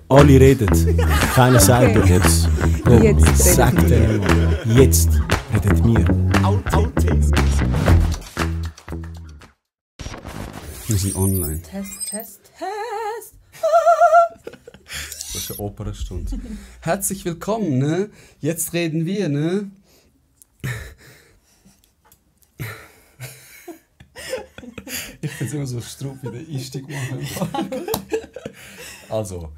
Alle reden, keiner sagt doch jetzt. Komm, Jetzt sag redet denen mal. Jetzt redet wir. Wir sind online. Test. Das ist eine Opernstunde. Herzlich willkommen, ne? Jetzt reden wir, ne? Ich finde es immer so strupp, wie der Einstieg machen. Also,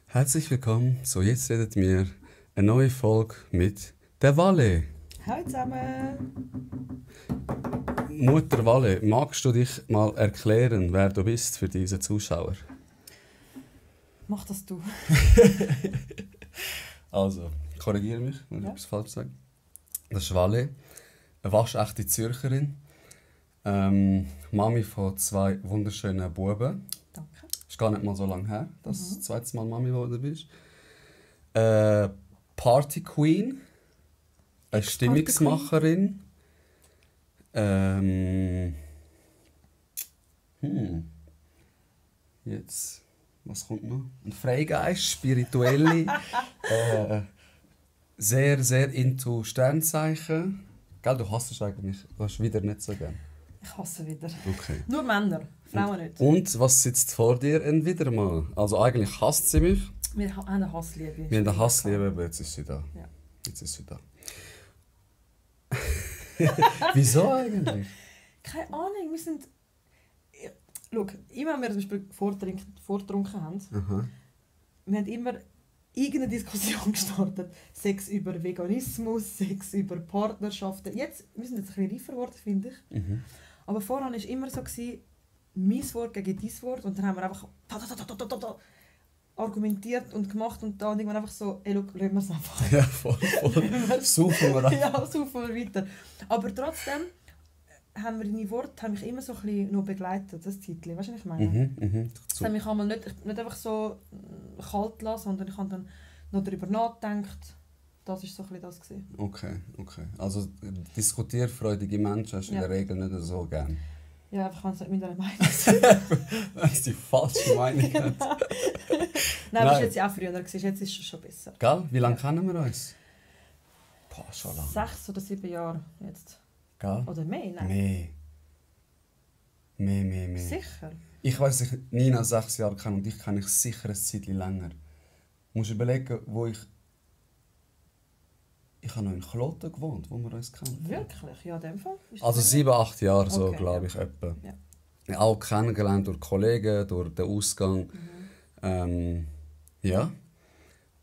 herzlich willkommen. So, jetzt redet mir eine neue Folge mit der Walle. Hallo zusammen. Mutter Walle, magst du dich mal erklären, wer du bist für diese Zuschauer? Mach das du. Also, korrigiere mich, wenn ich etwas falsch sage. Das ist Walle, eine waschechte Zürcherin. Mami von 2 wunderschönen Buben. Danke. Ist gar nicht mal so lange her, dass du das zweite Mal Mami geworden bist. Party Queen. Eine Stimmungsmacherin. Jetzt, was kommt noch? Ein Freigeist, spirituelle. Sehr, sehr into Sternzeichen. Gell, du hasst es eigentlich. Du hast wieder nicht so gern. Ich hasse wieder. Okay. Nur Männer, Frauen nicht. Und was sitzt vor dir wieder mal? Also eigentlich hasst sie mich. Wir haben eine Hassliebe. Wir haben eine Hassliebe, aber jetzt ist sie da. Ja. Jetzt ist sie da. Wieso eigentlich? Keine Ahnung, wir sind... Schau, immer wenn wir zum Beispiel vorgetrunken haben, wir haben immer irgendeine Diskussion gestartet. Sex über Veganismus, Sex über Partnerschaften. Jetzt, wir sind jetzt ein bisschen reifer geworden, finde ich. Aber vorher war es immer so, mein Wort gegen dein Wort. Und dann haben wir einfach argumentiert und gemacht und da und irgendwann einfach so, ey, schau, lassen wir es einfach. Ja, voll. Saufen wir Ja, saufen wir weiter. Aber trotzdem haben wir deine Worte haben mich immer so ein bisschen noch begleitet, das Zeitchen. Weißt du, was ich meine? Das hat mich einmal nicht einfach so kalt lassen, sondern ich habe dann noch darüber nachgedacht. Das war so ein bisschen das gewesen. Okay. Also diskutierfreudige Menschen hast du in der Regel nicht so gern. Ja, einfach wenn es nicht mit einer Meinung sind. Wenn es die falsche Meinung hat. Nein, aber jetzt ja auch früher gewesen. Jetzt ist es schon besser. Gell? Wie lange kennen wir uns? Boah, schon lange. 6 oder 7 Jahre jetzt. Gell? Oder mehr? Nein. Mehr. Sicher? Ich weiss, ich Nina 6 Jahre kenne und ich kenne ich sicher ein Zeitchen länger. Du musst überlegen, wo ich habe noch in Kloten gewohnt, wo wir uns kennen. Wirklich? Ja, in dem Fall? Also 7, 8 Jahre, so Okay, glaube ich etwa. Ja. Auch kennengelernt durch Kollegen, durch den Ausgang. Ja.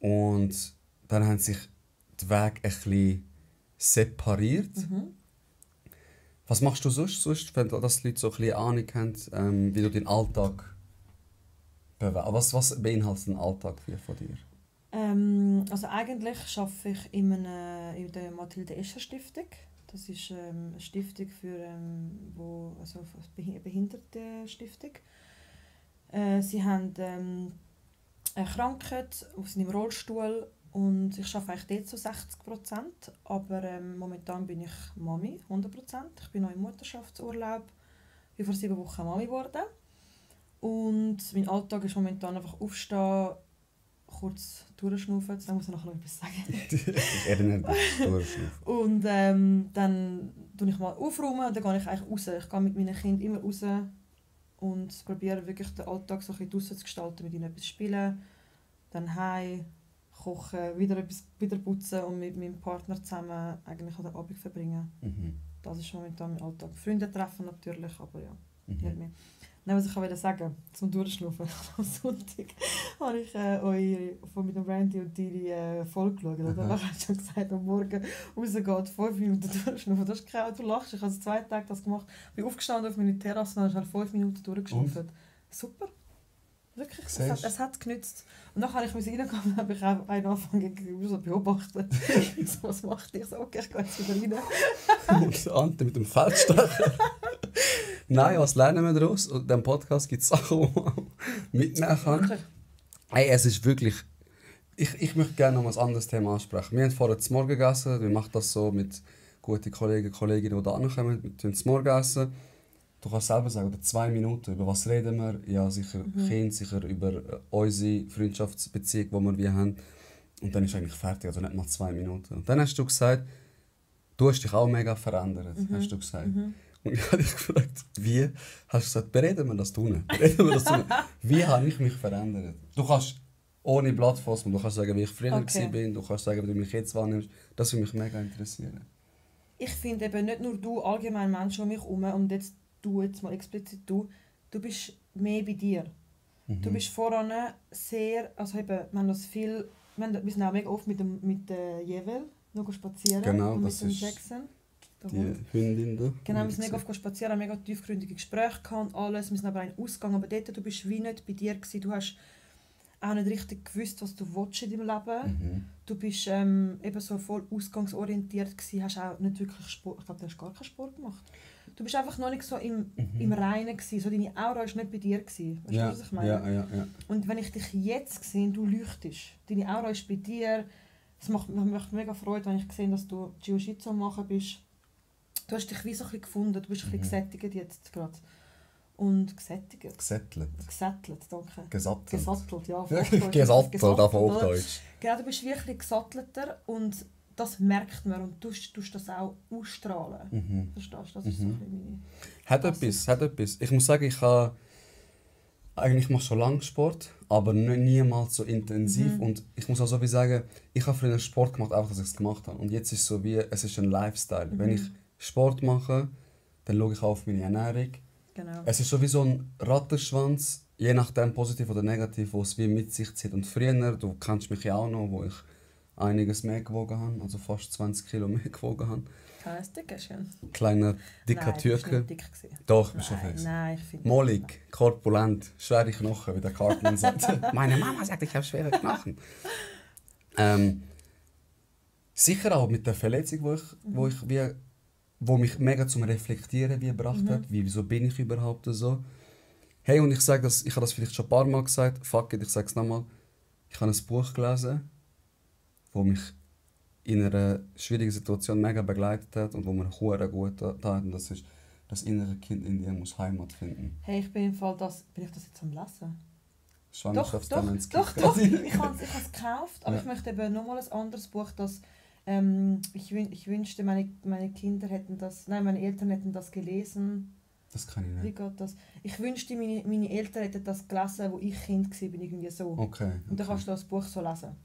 Und dann haben sich die Wege ein bisschen separiert. Was machst du sonst, wenn das die Leute so ein bisschen Ahnung haben, wie du deinen Alltag bewegst? Was beinhaltet ein Alltag von dir? Also eigentlich arbeite ich in der Mathilde Escher Stiftung. Das ist eine Stiftung für Behindertenstiftung. Sie haben eine Krankheit, sie sind im Rollstuhl und ich arbeite eigentlich dort zu 60%. Aber momentan bin ich Mami, 100%. Ich bin noch im Mutterschaftsurlaub. Ich bin vor 7 Wochen Mami geworden. Und mein Alltag ist momentan einfach aufstehen, kurz durchschnaufen, dann muss ich nachher noch etwas sagen. Ich erinnere dich, durchschnaufen. Und dann tue ich mal aufräumen und dann gehe ich eigentlich raus. Ich gehe mit meinen Kindern immer raus und probiere wirklich den Alltag so ein bisschen draussen zu gestalten, mit ihnen etwas spielen, dann heim, kochen, wieder putzen und mit meinem Partner zusammen eigentlich den Abend verbringen. Das ist momentan mein Alltag. Freunde treffen natürlich, aber ja, nicht mehr. Nein, was ich wollte sagen, zum Durchschnaufen. Am Sonntag habe ich mit dem Randy und deine Folge geschaut. Und dann hast du schon gesagt, am Morgen rausgeht, 5 Minuten durchschnaufen. Das ist kein, du lachst. Ich habe 2 Tage das gemacht. Ich bin aufgestanden auf meine Terrasse und habe 5 Minuten durchgeschnaufen. Super. Wirklich, es hat genützt. Und dann habe ich reingehen und habe ich auch einen angefangen zu beobachten. So, was macht ihr? So, okay, ich gehe jetzt wieder rein. Ante mit dem Feldstecher. Nein, was lernen wir daraus? Und in diesem Podcast gibt es Sachen, die man mitnehmen kann. Hey, es ist wirklich... Ich möchte gerne noch ein anderes Thema ansprechen. Wir haben vorher zu Morgen gegessen. Wir machen das so mit guten Kolleginnen, die da kommen. Wir tun zu Morgen essen. du kannst selber sagen, oder 2 Minuten, über was reden wir? Ja, sicher Kind, sicher über unsere Freundschaftsbeziehung, die wir wie haben. Und dann ist eigentlich fertig, also nicht mal 2 Minuten. Und dann hast du gesagt, du hast dich auch mega verändert, hast du gesagt. Und ich habe dich gefragt, wie? Hast du gesagt, bereden wir das tun? Bereden wir das tun? Wie habe ich mich verändert? Du kannst ohne Blatt fassen, du kannst sagen, wie ich früher war, du kannst sagen, wie du mich jetzt wahrnimmst. Das würde mich mega interessieren. Ich finde eben nicht nur du, allgemein Menschen um mich herum, und jetzt mal explizit du bist mehr bei dir. Du bist voran sehr, also eben, wir haben das viel, wir sind auch mega oft mit Jevel noch spazieren. Genau, und mit das dem ist Jackson. die Hündin da. Genau, wir sind mega oft spazieren, haben mega tiefgründige Gespräche gehabt und alles. Wir sind aber einen Ausgang, aber dort, du bist wie nicht bei dir gewesen. Du hast auch nicht richtig gewusst, was du willst in deinem Leben. Du bist eben so voll ausgangsorientiert gewesen, hast auch nicht wirklich Sport, ich glaube, du hast gar keinen Sport gemacht. Du bist einfach noch nicht so im Reinen gewesen, so deine Aura war nicht bei dir gewesen. Weißt du, was ich meine? Ja. Und wenn ich dich jetzt sehe, du leuchtest, deine Aura ist bei dir, es macht mich mega Freude, wenn ich sehe, dass du Jiu-Jitsu machen bist. Du hast dich wie so ein bisschen gefunden, du bist ein bisschen gesättigt jetzt gerade. Und gesättigt? Gesättelt. Gesättelt, danke. Gesattelt. Gesattelt, ja. Gesattelt, auf Hochdeutsch. Genau, du bist wirklich gesattelter und das merkt man und du tust das auch ausstrahlen. Verstehst du? Das ist so ein bisschen meine... Hat etwas. Ich muss sagen, ich habe... Eigentlich mache ich schon lange Sport, aber niemals so intensiv. Und ich muss auch so wie sagen, ich habe früher Sport gemacht, einfach, dass ich es gemacht habe. Und jetzt ist es so wie, es ist ein Lifestyle. Wenn ich Sport mache, dann schaue ich auch auf meine Ernährung. Genau. Es ist so wie so ein Rattenschwanz, je nachdem positiv oder negativ, wo es wie mit sich zieht. Und früher, du kennst mich ja auch noch, wo ich einiges mehr gewogen habe, also fast 20 Kilo mehr gewogen habe. Kleines Dickerchen. Kleiner, dicker Türke. Nein, dick gewesen. Doch, ich bin schon fest. Nein, ich finde... Mollig, korpulent, schwere Knochen, wie der Cartman sagt. Meine Mama sagt, ich habe schwere Knochen. Sicher auch mit der Verletzung, wo mich mega zum Reflektieren wie gebracht hat. Wieso bin ich überhaupt so? Hey, und ich habe das vielleicht schon ein paar Mal gesagt, fuck it, ich sage es nochmal. Ich habe ein Buch gelesen, das mich in einer schwierigen Situation mega begleitet hat und wo mir hure gut tat. Und das ist, das innere Kind in dir muss Heimat finden. Hey, ich bin im Fall bin ich das jetzt am Lesen? Schwangerschaftsdemenz. Doch. Ich habe es gekauft, aber ich möchte eben nochmal ein anderes Buch, das ich wünschte, meine Kinder hätten das, nein, meine Eltern hätten das gelesen. Das kann ich nicht. Wie geht das? Ich wünschte, meine Eltern hätten das gelesen, wo ich Kind war, irgendwie so. Okay. Und dann kannst du das Buch so lesen.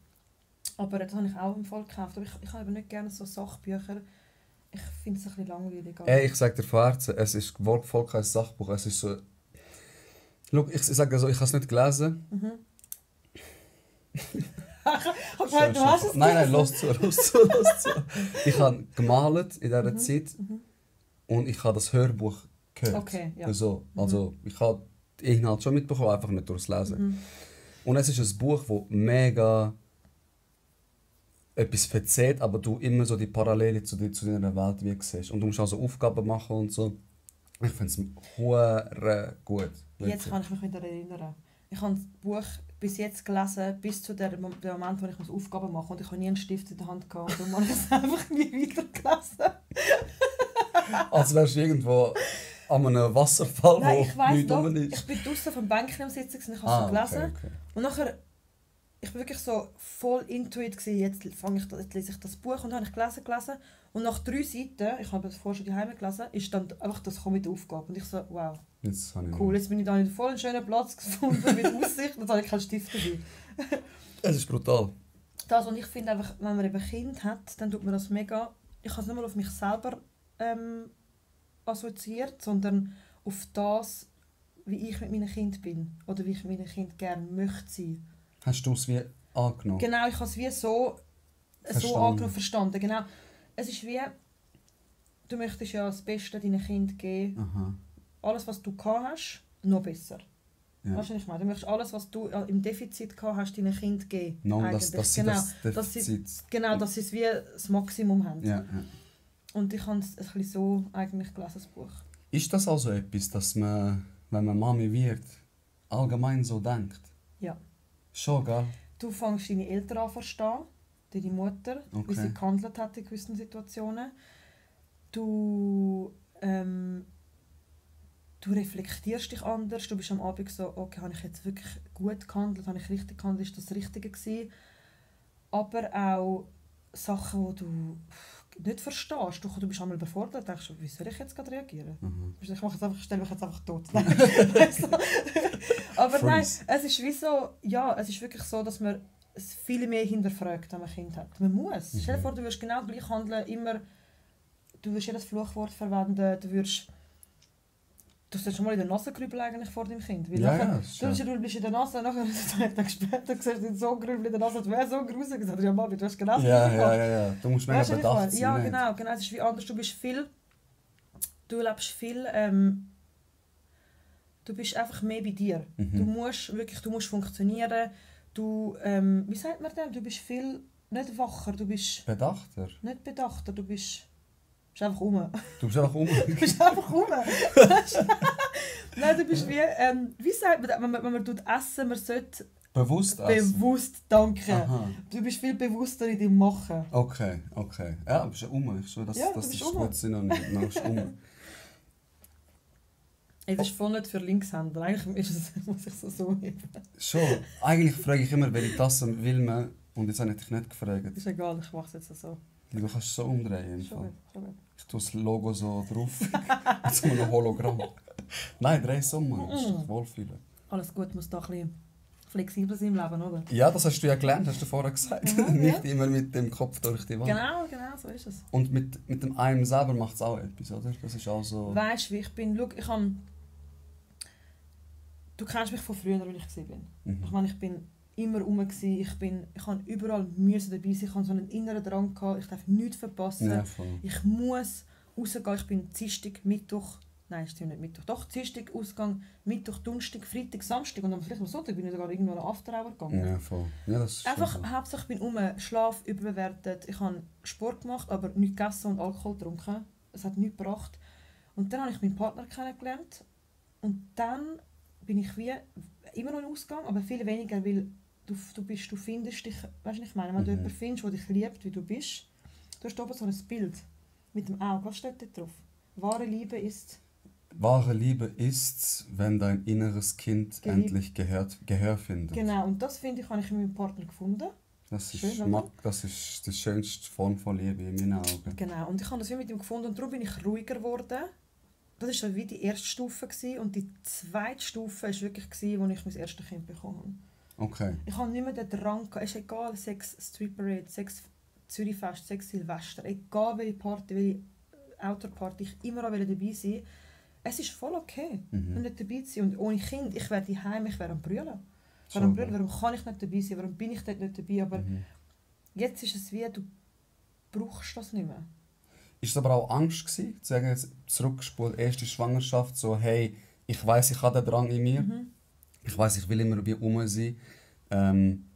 Aber das habe ich auch im Fall gekauft. Aber ich habe nicht gerne so Sachbücher. Ich finde es ein bisschen langweilig. Ey, ich sage dir von Herzen, es ist voll kein Sachbuch. Es ist so... Schau, ich sage so, ich habe es nicht gelesen. Okay, du hast es Nein, los zu. Ich habe gemalt in dieser Zeit und ich habe das Hörbuch gehört. Okay, ja. So, also ich habe den Inhalt schon mitbekommen, einfach nicht durchs Lesen. Und es ist ein Buch, das mega etwas erzählt, aber du immer so die Parallele zu deiner Welt wie siehst. Und du musst also Aufgaben machen und so. Ich finde es hure gut. Jetzt kann ich mich wieder erinnern. Ich habe das Buch bis jetzt gelesen, bis zu dem Moment, wo ich Aufgaben machen muss. Und ich habe nie einen Stift in der Hand gehabt. Und man hat es einfach nie wieder gelesen. Als wärst du irgendwo an einem Wasserfall, Nein, wo ich weiss nichts noch, rum ist. ich bin draußen vom Bänkchen am Sitzen und ich habe es so gelesen. Okay. Und nachher, ich war wirklich so voll intuit gewesen. Jetzt lese ich das Buch und habe ich gelesen. Und nach 3 Seiten, ich habe das vorher schon daheim gelesen, ist dann einfach das mit der Aufgabe. Und ich so, wow, jetzt cool, jetzt bin ich da in voll einen schönen Platz gefunden mit Aussicht, und habe ich keinen Stift dabei. Es ist brutal. Das, und ich finde einfach, wenn man eben ein Kind hat, dann tut man das mega, ich habe es nicht mal auf mich selber assoziiert, sondern auf das, wie ich mit meinem Kind bin oder wie ich mit meinem Kind gerne möchte sein. Hast du es wie angenommen? Genau, ich habe es wie so angenommen, verstanden. Genau. Es ist wie, du möchtest ja das Beste deinem Kind geben. Aha. Alles, was du gehabt hast, noch besser. Ja. Weißt du, was ich meine? Du möchtest alles, was du im Defizit gehabt hast, deinem Kind geben. No, dass sie das Defizit... Genau, dass sie es wie das Maximum haben. Ja. Und ich habe es ein bisschen so eigentlich gelesen, das Buch. Ist das also etwas, dass man, wenn man Mami wird, allgemein so denkt? Ja. Schon, gell? Du fängst deine Eltern an zu verstehen, deine Mutter, Okay. wie sie gehandelt hat in gewissen Situationen. Du du reflektierst dich anders, du bist am Abend so, okay, habe ich jetzt wirklich gut gehandelt, habe ich richtig gehandelt, ist das Richtige gewesen? Aber auch Sachen, die du nicht verstehst. Du bist einmal überfordert und denkst, wie soll ich jetzt gerade reagieren? Ich stelle mich jetzt einfach tot. Aber nein, es ist wie so, ja, es ist wirklich so, dass man es viel mehr hinterfragt, wenn man ein Kind hat. Man muss. Stell dir vor, du wirst genau gleich handeln, immer, du wirst jedes Fluchwort verwenden, du sollst schon mal in der Nase grübeln eigentlich vor dem Kind. Weil du bist in der Nase, nachher einen Tag später siehst du so grübeln in der Nase, du wärst so gruselig gesagt, ja Mami, du hast genau das gemacht. Ja. Du musst mega bedacht sein. Ja, genau, es ist wie anders. Du lebst viel, du bist einfach mehr bei dir. Du musst funktionieren. Wie sagt man denn? Du bist viel, nicht wacher, du bist... Bedachter? Nicht bedachter, du bist einfach rum. Du bist einfach rum? Du bist einfach rum. Nein, du bist wie sagt man, wenn man essen, man sollte... Bewusst essen? Bewusst, danke. Aha. Du bist viel bewusster in deinem Machen. Okay. Ja, du bist ja rum. Ich schwöre, das ist das gute Synonym. Du bist rum. Das ist voll nicht für Linkshänder. Eigentlich muss ich es so heben. Schon. Eigentlich frage ich immer, welche Tasse will man. Und jetzt habe ich dich nicht gefragt. Ist egal, ich mache es jetzt so. Du kannst es so umdrehen. Schon gut. Ich tue das Logo so drauf. Jetzt mal ein Hologramm. Nein, dreh es um, Mann. Du musst dich wohlfühlen. Alles gut, muss da ein bisschen flexibel sein im Leben, oder? Ja, das hast du ja gelernt, hast du vorher gesagt. Ja, Nicht immer mit dem Kopf durch die Wand. Genau, so ist es. Und mit dem einem selber macht es auch etwas, oder? Das ist auch so... Weißt du, wie ich bin? Du kennst mich von früher, als ich war. Ich meine, ich bin immer rum. Ich habe überall dabei sein. Ich hatte so einen inneren Drang. Ich darf nichts verpassen. Ja, ich muss rausgehen. Ich bin Dienstag, Mittwoch... Nein, stimmt nicht Mittwoch. Doch, Dienstag Ausgang, Mittwoch, Donnerstag, Freitag, Samstag und vielleicht am Sonntag bin ich sogar irgendwo eine After-Hour gegangen. Ja, voll. Ja, das ist einfach, so. Hauptsache ich bin Schlaf überbewertet. Ich habe Sport gemacht, aber nichts gegessen und Alkohol getrunken. Es hat nichts gebracht. Und dann habe ich meinen Partner kennengelernt. Und dann bin ich wie immer noch im Ausgang, aber viel weniger, weil du findest dich, weißt du, ich meine, wenn du jemanden findest, der dich liebt, wie du bist, du hast oben so ein Bild mit dem Auge. Was steht da drauf? Wahre Liebe ist, wenn dein inneres Kind endlich Gehör findet. Genau, und das finde ich, habe ich in meinem Partner gefunden. Das ist die schönste Form von Liebe in meinen Augen. Genau, und ich habe das wie mit ihm gefunden und darum bin ich ruhiger geworden. Das war so wie die erste Stufe und die zweite Stufe war wirklich, als ich mein erstes Kind bekommen habe. Okay. Ich habe nicht mehr den Drang, es ist egal, 6 Street Parade, 6 Zürichfest, 6 Silvester, egal welche Party, welche Outdoor-Party, ich immer dabei sein. Es ist voll okay, nicht dabei zu sein. Und ohne Kind, ich wäre daheim, ich wäre am Brüllen. Warum kann ich nicht dabei sein? Warum bin ich dort nicht dabei? Aber jetzt ist es wie, du brauchst das nicht mehr. Ist es aber auch Angst gewesen, zu sagen, zurückgespult, erste Schwangerschaft, so hey, ich weiss, ich habe den Drang in mir, ich weiss, ich will immer bei rum sein.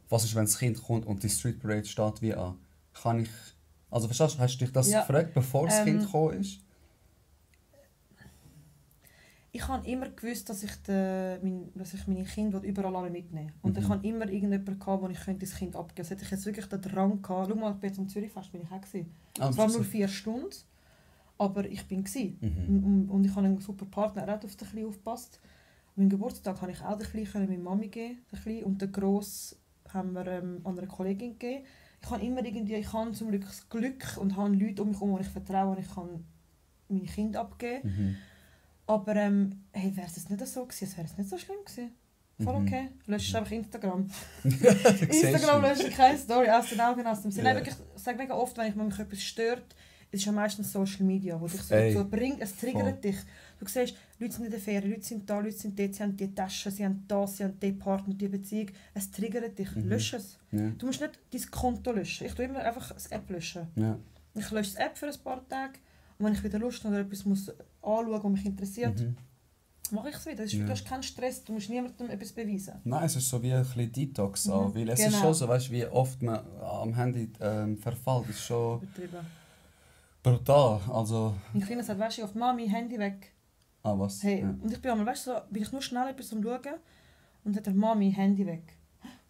Was ist, wenn das Kind kommt und die Street Parade steht wie an? Kann ich... Also verstehst du, hast du dich das gefragt, bevor das Kind gekommen ist? Ich habe immer gewusst, dass ich meine Kinder überall mitnehmen will. Und ich habe immer irgendjemanden gehabt, wo ich das Kind abgeben könnte. Hätte ich jetzt wirklich den Drang gehabt. Schau mal, bei zum Zürichfest bin ich auch gewesen. Es waren nur 4 Stunden, aber ich bin gewesen. Und ich habe einen super Partner, er hat auf den Kleinen aufgepasst. An meinem Geburtstag habe ich auch den Kleinen meiner Mami geben, und den Grossen haben wir an einer Kollegin gegeben. Ich habe zum Glück das Glück und habe Leute um mich herum, die ich vertraue, und ich kann meine Kinder abgeben. Aber hey, wäre es nicht so gewesen, es wäre nicht so schlimm gewesen. Voll okay. Löscht einfach Instagram. Instagram löscht keine Story aus den Augen, aus dem Sinn. Yeah. Ich sage mega oft, wenn mich etwas stört, es ist ja meistens Social Media, wo dich so bringt, es triggert dich. Du siehst, Leute sind in der Ferien, Leute sind da, Leute sind dort, sie haben die Tasche, sie haben das, sie haben den Partner, die Beziehung. Es triggert dich, lösch es. Yeah. Du musst nicht dein Konto löschen. Ich tue immer einfach das App löschen. Yeah. Ich lösche das App für ein paar Tage. Und wenn ich wieder Lust habe oder etwas muss anschauen, was mich interessiert, mache ich es wieder. Du hast keinen Stress, du musst niemandem etwas beweisen. Nein, es ist so wie ein bisschen Detox auch, weil es ist schon so, weißt, wie oft man am Handy verfällt, ist schon brutal. Also... Mein Kleiner sagt, weißt du, auf Mami, Handy weg. Ah, was? Hey, ja. Und ich bin einmal, weißt du, so, bin ich nur schnell etwas am Schauen und dann hat Mami, Handy weg.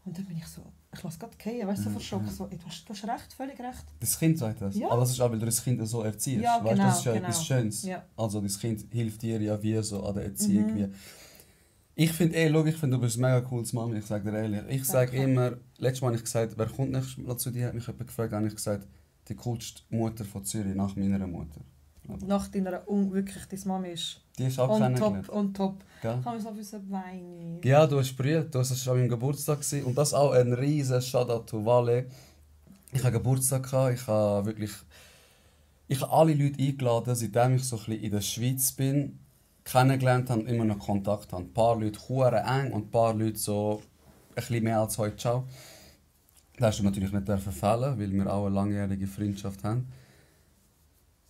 Und dann bin ich so, ich lasse gerade fallen, weißt du, so verschockt. So, ey, du hast recht, völlig recht. Das Kind sagt das. Ja. Aber das ist auch, weil du das Kind so erziehst. Ja, weißt, genau, das ist ja genau. etwas Schönes. Ja. Also das Kind hilft dir ja wie so an der Erziehung. Wie. Ich finde, du bist ein mega cooles Mami, ich sage dir ehrlich. Ich sage immer, letztes Mal habe ich gesagt, wer kommt nächstes Mal zu dir, hat mich jemand gefragt, habe ich gesagt, die coolste Mutter von Zürich, nach meiner Mutter. Nach deiner, wirklich, deine Mami ist Die ist auch kennengelernt. on top. Gell? Ich habe mich so weinen. Ja, du hast brüllt, das war an meinem Geburtstag und das auch ein riesen Shoutout to Vale. Ich hatte Geburtstag, ich habe alle Leute eingeladen, seitdem ich so ein bisschen in der Schweiz bin, kennengelernt habe und immer noch Kontakt habe. Ein paar Leute hure eng und ein paar Leute so ein bisschen mehr als heute. Ciao. Das hast du natürlich nicht fehlen, weil wir auch eine langjährige Freundschaft haben.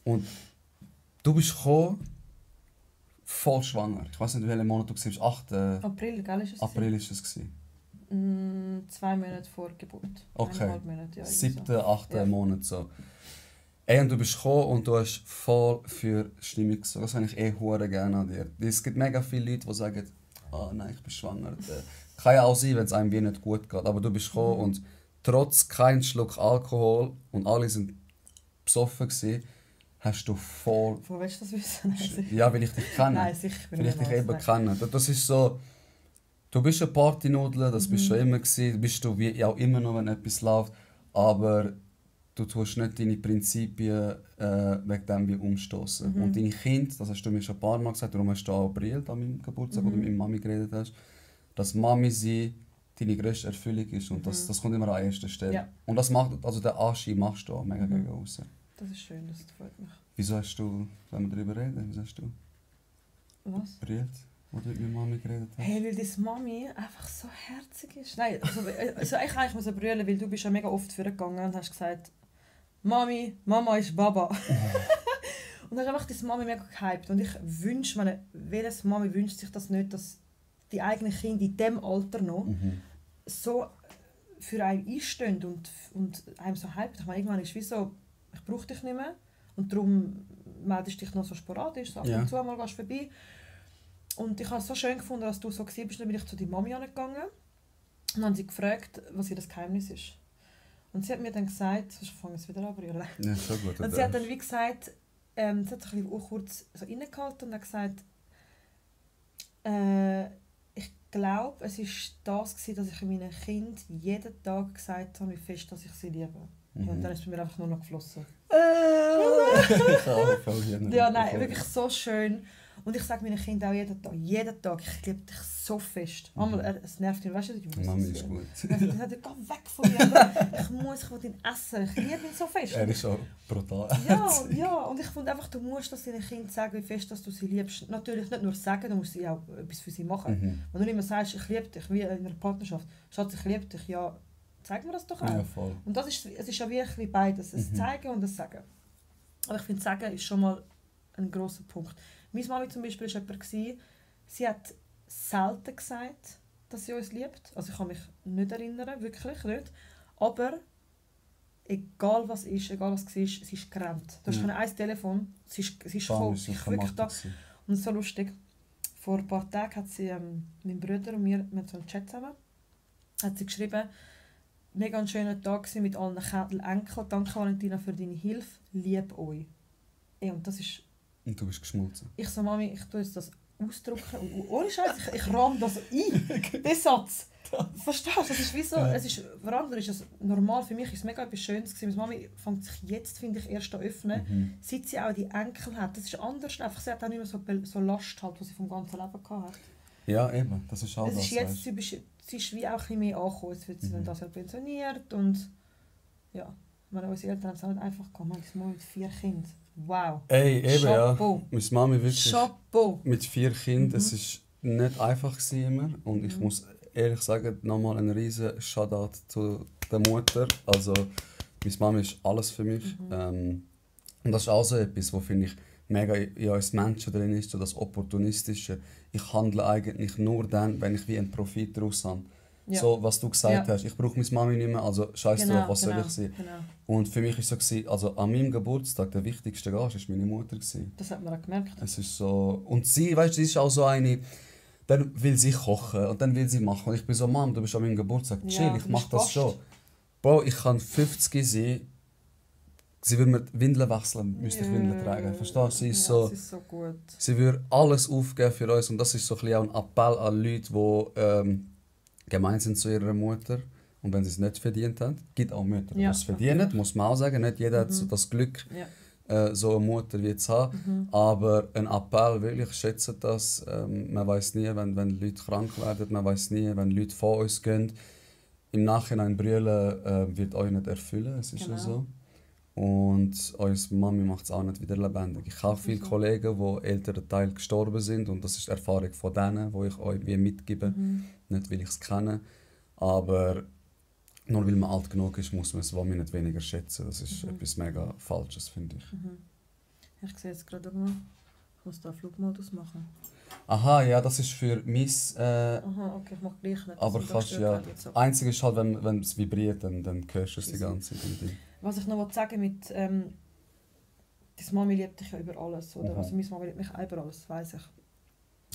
Und du bist gekommen, voll schwanger. Ich weiß nicht, in welchem Monat du warst. 8. April, gell? Ist es April war es. 2 Monate vor Geburt. Okay. 1,5 Monate, ja. 7., 8. Monat so. Ey, und du bist gekommen und du hast voll für Stimmung gesorgt. Das habe ich hure gerne an dir. Es gibt mega viele Leute, die sagen, nein, ich bin schwanger. Kann ja auch sein, wenn es einem wie nicht gut geht. Aber du bist gekommen und trotz kein Schluck Alkohol und alle sind besoffen gewesen, hast du voll... Wo willst du das wissen? Ja, weil ich dich kenne. Nein, sicher. Weil ich dich eben kenne. Das ist so... Du bist eine Partynudel, das bist schon immer gewesen. Bist du wie auch immer noch, wenn etwas läuft. Aber du tust nicht deine Prinzipien wegen dem wie umstoßen. Und deine Kinder, das hast du mir schon ein paar Mal gesagt, darum hast du auch brilliert an meinem Geburtstag, wo du mit Mami geredet hast, dass Mami sein deine grösste Erfüllung ist. Und das kommt immer an erster Stelle. Ja. Und das macht, also den Anschein machst du auch mega gegen raus. Das ist schön, das freut mich. Wieso hast du, wenn wir darüber reden, wieso hast du brilliert? Wo du mit meiner Mami geredet hast? Hey, weil deine Mami einfach so herzig ist. Nein, also ich kann so brüllen, weil du bist ja mega oft vorgegangen und hast gesagt, Mama ist Baba. Und hast einfach deine Mami mega gehypt. Und ich wünsche, welche Mami wünscht sich das nicht, dass die eigenen Kinder in diesem Alter noch so für einen einstehen und einem so hypen. Ich meine, irgendwann ist es wie so, ich brauche dich nicht mehr. Und darum meldest du dich noch so sporadisch, so ab und zu mal gehst vorbei. Und ich habe es so schön gefunden, dass du so warst, dann bin ich zu deiner Mami gegangen und habe sie gefragt, was ihr das Geheimnis ist. Und sie hat mir dann gesagt, ich fange jetzt wieder an brüllen. Ja, schon gut. Und sie hat dann wie gesagt, sie hat sich ein bisschen kurz so reingehalten und hat gesagt, ich glaube, es war das gewesen, dass ich meinen Kindern jeden Tag gesagt habe, wie fest dass ich sie liebe. Und dann ist es bei mir einfach nur noch geflossen. Ja, nein, wirklich so schön. Und ich sage meinen Kindern auch jeden Tag, ich liebe dich so fest. Es nervt mich, weißt du, Mami ist gut. Dann sagt er, geh weg von mir, ich will ihn essen, ich liebe ihn so fest. Er ist auch brutal. Ja, und ich finde einfach, du musst das deinen Kindern sagen, wie fest dass du sie liebst. Natürlich nicht nur sagen, du musst sie auch etwas für sie machen. Wenn du nicht mehr sagst, ich liebe dich, wie in einer Partnerschaft, Schatz, ich liebe dich, ja, zeig mir das doch auch. Ja, voll. Und es ist ja wirklich beides, das Zeigen und das Sagen. Aber ich finde, Sagen ist schon mal ein grosser Punkt. Meine Mami zum Beispiel war jemand, sie hat selten gesagt, dass sie uns liebt. Also ich kann mich nicht erinnern, wirklich nicht. Aber egal was ist, egal was war, sie ist gerannt. Du hast ein Telefon, sie ist gekommen, ich wirklich da. Und so lustig, vor ein paar Tagen hat sie mein Bruder und wir haben so einen Chat zusammen, hat sie geschrieben, mega ein schöner Tag mit allen Enkeln, danke Valentina für deine Hilfe, lieb euch. Und das ist... Und du bist geschmolzen. Ich so, Mami, ich tue jetzt das ausdrucken und ohne Scheiß, ich rahme das ein, den Satz. Verstehst du? Das ist wie so, es ist, für andere ist es normal, für mich ist es mega etwas Schönes gewesen. Meine Mami fängt sich jetzt, finde ich, erst an öffnen, seit sie auch die Enkel hat. Das ist anders, einfach, sie hat auch nicht mehr so Last, halt, die sie vom ganzen Leben hatte. Ja, eben, das ist auch es das. Ist jetzt, sie ist wie auch ein bisschen mehr angekommen, jetzt wird sie dann das pensioniert und ja, meine, unsere Eltern haben es auch nicht einfach gehabt, wir haben mit 4 Kindern. Wow. Ey, eben Chapeau. Ja. Meine Mami wirklich Chapeau. Mit 4 Kindern, es war nicht einfach immer. Und ich muss ehrlich sagen, nochmal einen riesen Shoutout zu der Mutter. Also, meine Mami ist alles für mich. Und das ist auch so etwas, was finde ich mega in uns Menschen drin ist, so das Opportunistische. Ich handle eigentlich nur dann, wenn ich wie einen Profit daraus habe. Ja. So, was du gesagt hast, ich brauche meine Mami nicht mehr, also scheiß drauf, was soll ich sein? Genau. Und für mich war es so, also an meinem Geburtstag, der wichtigste Gast war meine Mutter. Das hat man auch gemerkt. Es ist so, und sie, weißt du, sie ist auch so eine, dann will sie kochen und dann will sie machen. Und ich bin so, Mom, du bist an meinem Geburtstag, chill, Ja, ich du mach bist das Gast. schon. Bro, ich kann 50 sein, sie will mir die Windeln wechseln, müsste ich Windeln tragen. Verstehst du? Sie ist Ja, so, es ist so gut. sie würde alles aufgeben für uns und das ist so ein bisschen auch ein Appell an Leute, die gemein sind zu ihrer Mutter. Und wenn sie es nicht verdient haben, gibt auch Mütter, die Ja, es verdienen, natürlich. muss man auch sagen. Nicht jeder hat so das Glück, Ja. so eine Mutter wie zu haben. Aber ein Appell, wirklich, schätzt das. Man weiß nie, wenn Leute krank werden, man weiß nie, wenn Leute von uns gehen. Im Nachhinein brüllen wird euch nicht erfüllen, es ist ja Genau. so. Und unsere Mami macht es auch nicht wieder lebendig. Ich habe viele Kollegen, die älteren Teil gestorben sind und das ist die Erfahrung von denen, die ich euch wie mitgebe. Nicht, weil ich es kenne, aber nur weil man alt genug ist, muss man es nicht weniger schätzen. Das ist etwas mega Falsches, finde ich. Ich sehe jetzt gerade mal, ich muss da Flugmodus machen. Aha, ja, das ist für mein... Aha, okay, ich mache gleich nicht. aber Also, kannst das ja... stört jetzt so. Einzige ist halt, wenn es vibriert, dann hörst du es die ganze Zeit. Was ich noch sagen mit, deine Mami liebt dich ja über alles, oder? Also meine Mami liebt mich auch über alles, weiss ich.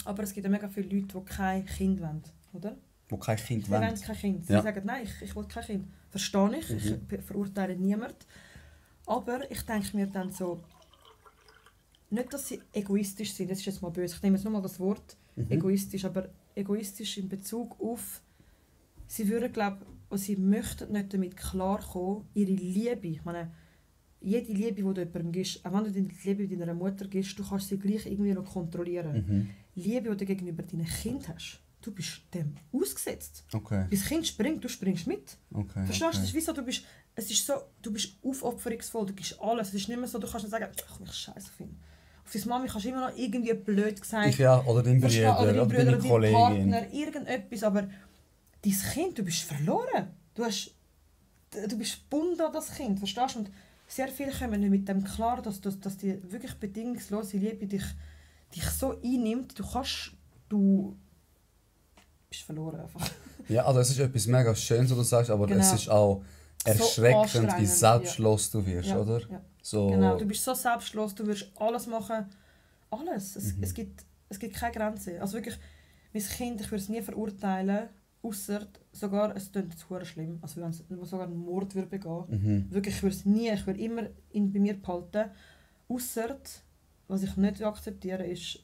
Aber es gibt ja mega viele Leute, die kein Kind wollen, oder? Wo kein Kind Sie wollen. wollen kein Kind. Sie Ja. sagen, nein, ich will kein Kind. Verstehe ich, ich verurteile niemanden. Aber ich denke mir dann so, nicht, dass sie egoistisch sind, das ist jetzt mal böse, ich nehme jetzt nur mal das Wort egoistisch, aber egoistisch in Bezug auf, sie würden, glaube ich, sie möchten nicht damit klarkommen, ihre Liebe, ich meine, jede Liebe, die du jemandem gibst, auch wenn du die Liebe deiner Mutter gibst, du kannst sie gleich irgendwie noch kontrollieren. Liebe, die du gegenüber deinem Kind hast, du bist dem ausgesetzt. Okay. Wenn das Kind springt, du springst mit. Okay. Verstehst du? Okay. Es ist wie so, du bist aufopferungsvoll, du gibst alles. Es ist nicht mehr so, du kannst nicht sagen, ach, ich scheiße auf ihn. Auf deine Mami kannst du immer noch irgendwie blöd gesagt. Ich ja, oder dein Bruder, oder oder deine dein Kollegin. Partner, irgendetwas. Aber dein Kind, du bist verloren. Du bist gebunden an das Kind, verstehst du? Und sehr viele kommen nicht mit dem klar, dass die wirklich bedingungslose Liebe dich so einnimmt. Du bist verloren einfach. Ja, also es ist etwas mega Schönes, was du sagst, aber Genau. es ist auch erschreckend, wie anstrengend, selbstlos du wirst, Ja, oder? ja. So, Genau, du bist so selbstlos, du wirst alles machen. Alles. Es gibt keine Grenze. Also wirklich, mein Kind, ich würde es nie verurteilen, außer sogar, es klingt jetzt verdammt schlimm, also wenn es sogar einen Mord würde begehen. Wirklich, ich würde immer ihn bei mir behalten. Außer, was ich nicht akzeptiere, ist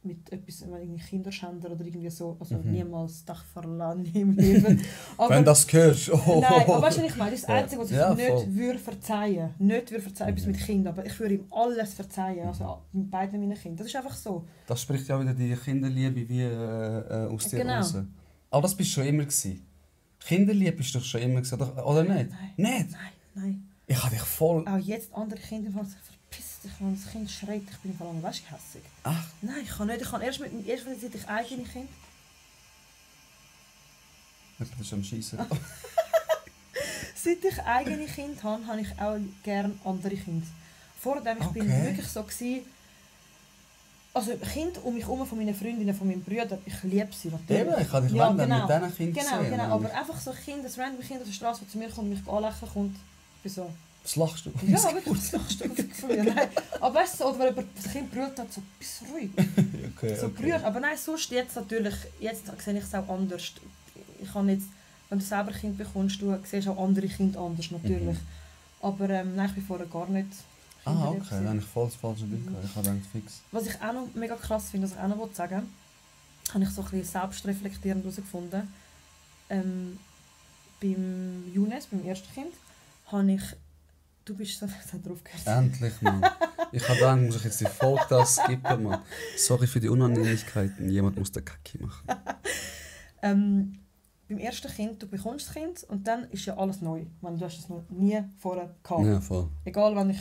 mit etwas, irgendwie Kinderschänder oder irgendwie so, also niemals Dach verlassen im Leben. Aber, wenn das hörst, oh. Nein, aber weißt du, was ich meine? Das ist das Einzige, was ich Ja, nicht voll. würde verzeihen. Nicht würde verzeihen, etwas mit Kindern, aber ich würde ihm alles verzeihen, also mit beiden meinen Kindern. Das ist einfach so. Das spricht ja wieder die Kinderliebe wie aus dir Genau. raus. Aber das bist du schon immer gewesen. Kinderliebe bist du doch schon immer gewesen, oder nicht? Nein. Nicht? Nein. Ich habe dich voll... Auch jetzt andere Kinder sagen, verpiss dich, wenn das Kind schreit, ich bin vor allem, weißt du, hässig. Ach, Nein, ich kann nicht. Ich kann erst seit ich eigene Kind. jemand ist am Schiessen. Seit ich eigene Kind habe ich auch gerne andere Kinder. Vorher ich bin Okay. wirklich so gewesen, also Kinder um mich herum von meinen Freundinnen, von meinen Brüdern, ich liebe sie natürlich. Eben, ich habe dich Ja, mit genau. diesen Kindern Genau, gesehen. genau. Aber einfach so Kinder, das random Kind auf der Straße, das zu mir kommt und mich anlächeln kommt, ich bin so... Was lachst du? Ja, wirklich, das lachst du von mir. Nein. Aber weißt du, oder wenn jemand das Kind brüllt hat, so, bist ruhig. Okay, So berührt. Aber nein, sonst jetzt natürlich, jetzt sehe ich es auch anders. Ich kann jetzt, wenn du selber ein Kind bekommst, du siehst auch andere Kinder anders, natürlich. Aber nein, ich bin vorher gar nicht Ah, kinderlieb okay, gewesen. dann habe ich voll das falsche Bild gehabt. Ich habe gedacht, fix. Was ich auch noch mega krass finde, was ich auch noch sagen will, habe ich so ein bisschen selbstreflektierend herausgefunden. Beim Younes, beim ersten Kind, habe ich... Du bist so drauf gehört. Endlich, Mann. Ich habe gedacht, muss ich jetzt die Folge da skippen, Mann. Sorry für die Unannehmlichkeiten. Jemand muss den Kacki machen. Beim ersten Kind, du bekommst das Kind und dann ist ja alles neu. Du hast es noch nie vorher gehabt. Ja, voll. Egal, wenn ich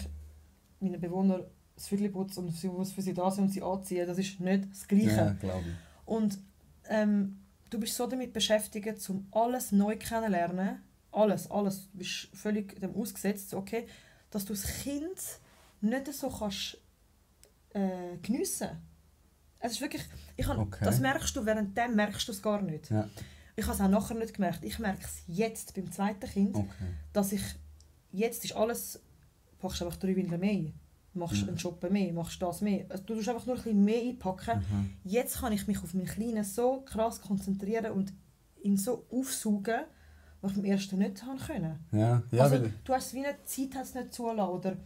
meinen Bewohnern das Viertel putze und sie muss für sie da sein und sie anziehen, das ist nicht das Gleiche. Ja, glaube ich. Und du bist so damit beschäftigt, um alles neu kennenzulernen. Alles. Du bist völlig dem ausgesetzt, okay, dass du das Kind nicht so kannst geniessen. Es ist wirklich, Okay. das merkst du, währenddem merkst du es gar nicht. Ja. Ich habe es auch nachher nicht gemerkt. Ich merke es jetzt beim zweiten Kind, Okay. dass ich, jetzt ist alles, packst einfach 3 Windeln mehr. machst einen Job mehr, machst das mehr. Also, du tust einfach nur ein bisschen mehr einpacken. Jetzt kann ich mich auf meinen Kleinen so krass konzentrieren und ihn so aufsaugen, was ich beim ersten nicht haben können. Ja, Also, du hast wie eine Zeit hat's nicht zulassen, oder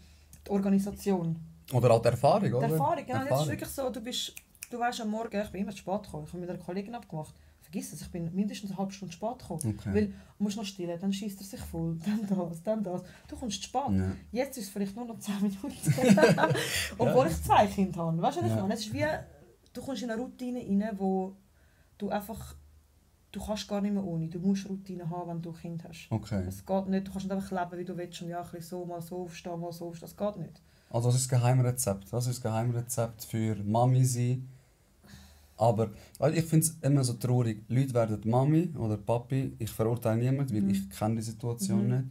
die Organisation. Oder auch die Erfahrung, oder? Die Erfahrung, genau. Jetzt ist wirklich so, du weißt am Morgen, ich bin immer zu spät gekommen. Ich habe mit einer Kollegin abgemacht. Vergiss es, ich bin mindestens eine halbe Stunde spät gekommen. Okay. Weil du musst noch stillen, dann schießt er sich voll, dann das. Du kommst zu spät. Ja. Jetzt ist es vielleicht nur noch 10 Minuten. Obwohl ich 2 Kinder habe. Weißt du, was ich meine? Es ist wie, du kommst in eine Routine rein, wo du einfach, du kannst gar nicht mehr ohne. Du musst Routine haben, wenn du ein Kind hast. Okay. Es geht nicht, du kannst nicht einfach leben, wie du willst und ja, ein bisschen so, mal so aufstehen, mal so aufstehen. Das geht nicht. Also das ist das Geheimrezept. Das ist das Geheimrezept für Mami sein. Aber ich finde es immer so traurig. Leute werden Mami oder Papi. Ich verurteile niemanden, weil ich kenne die Situation nicht.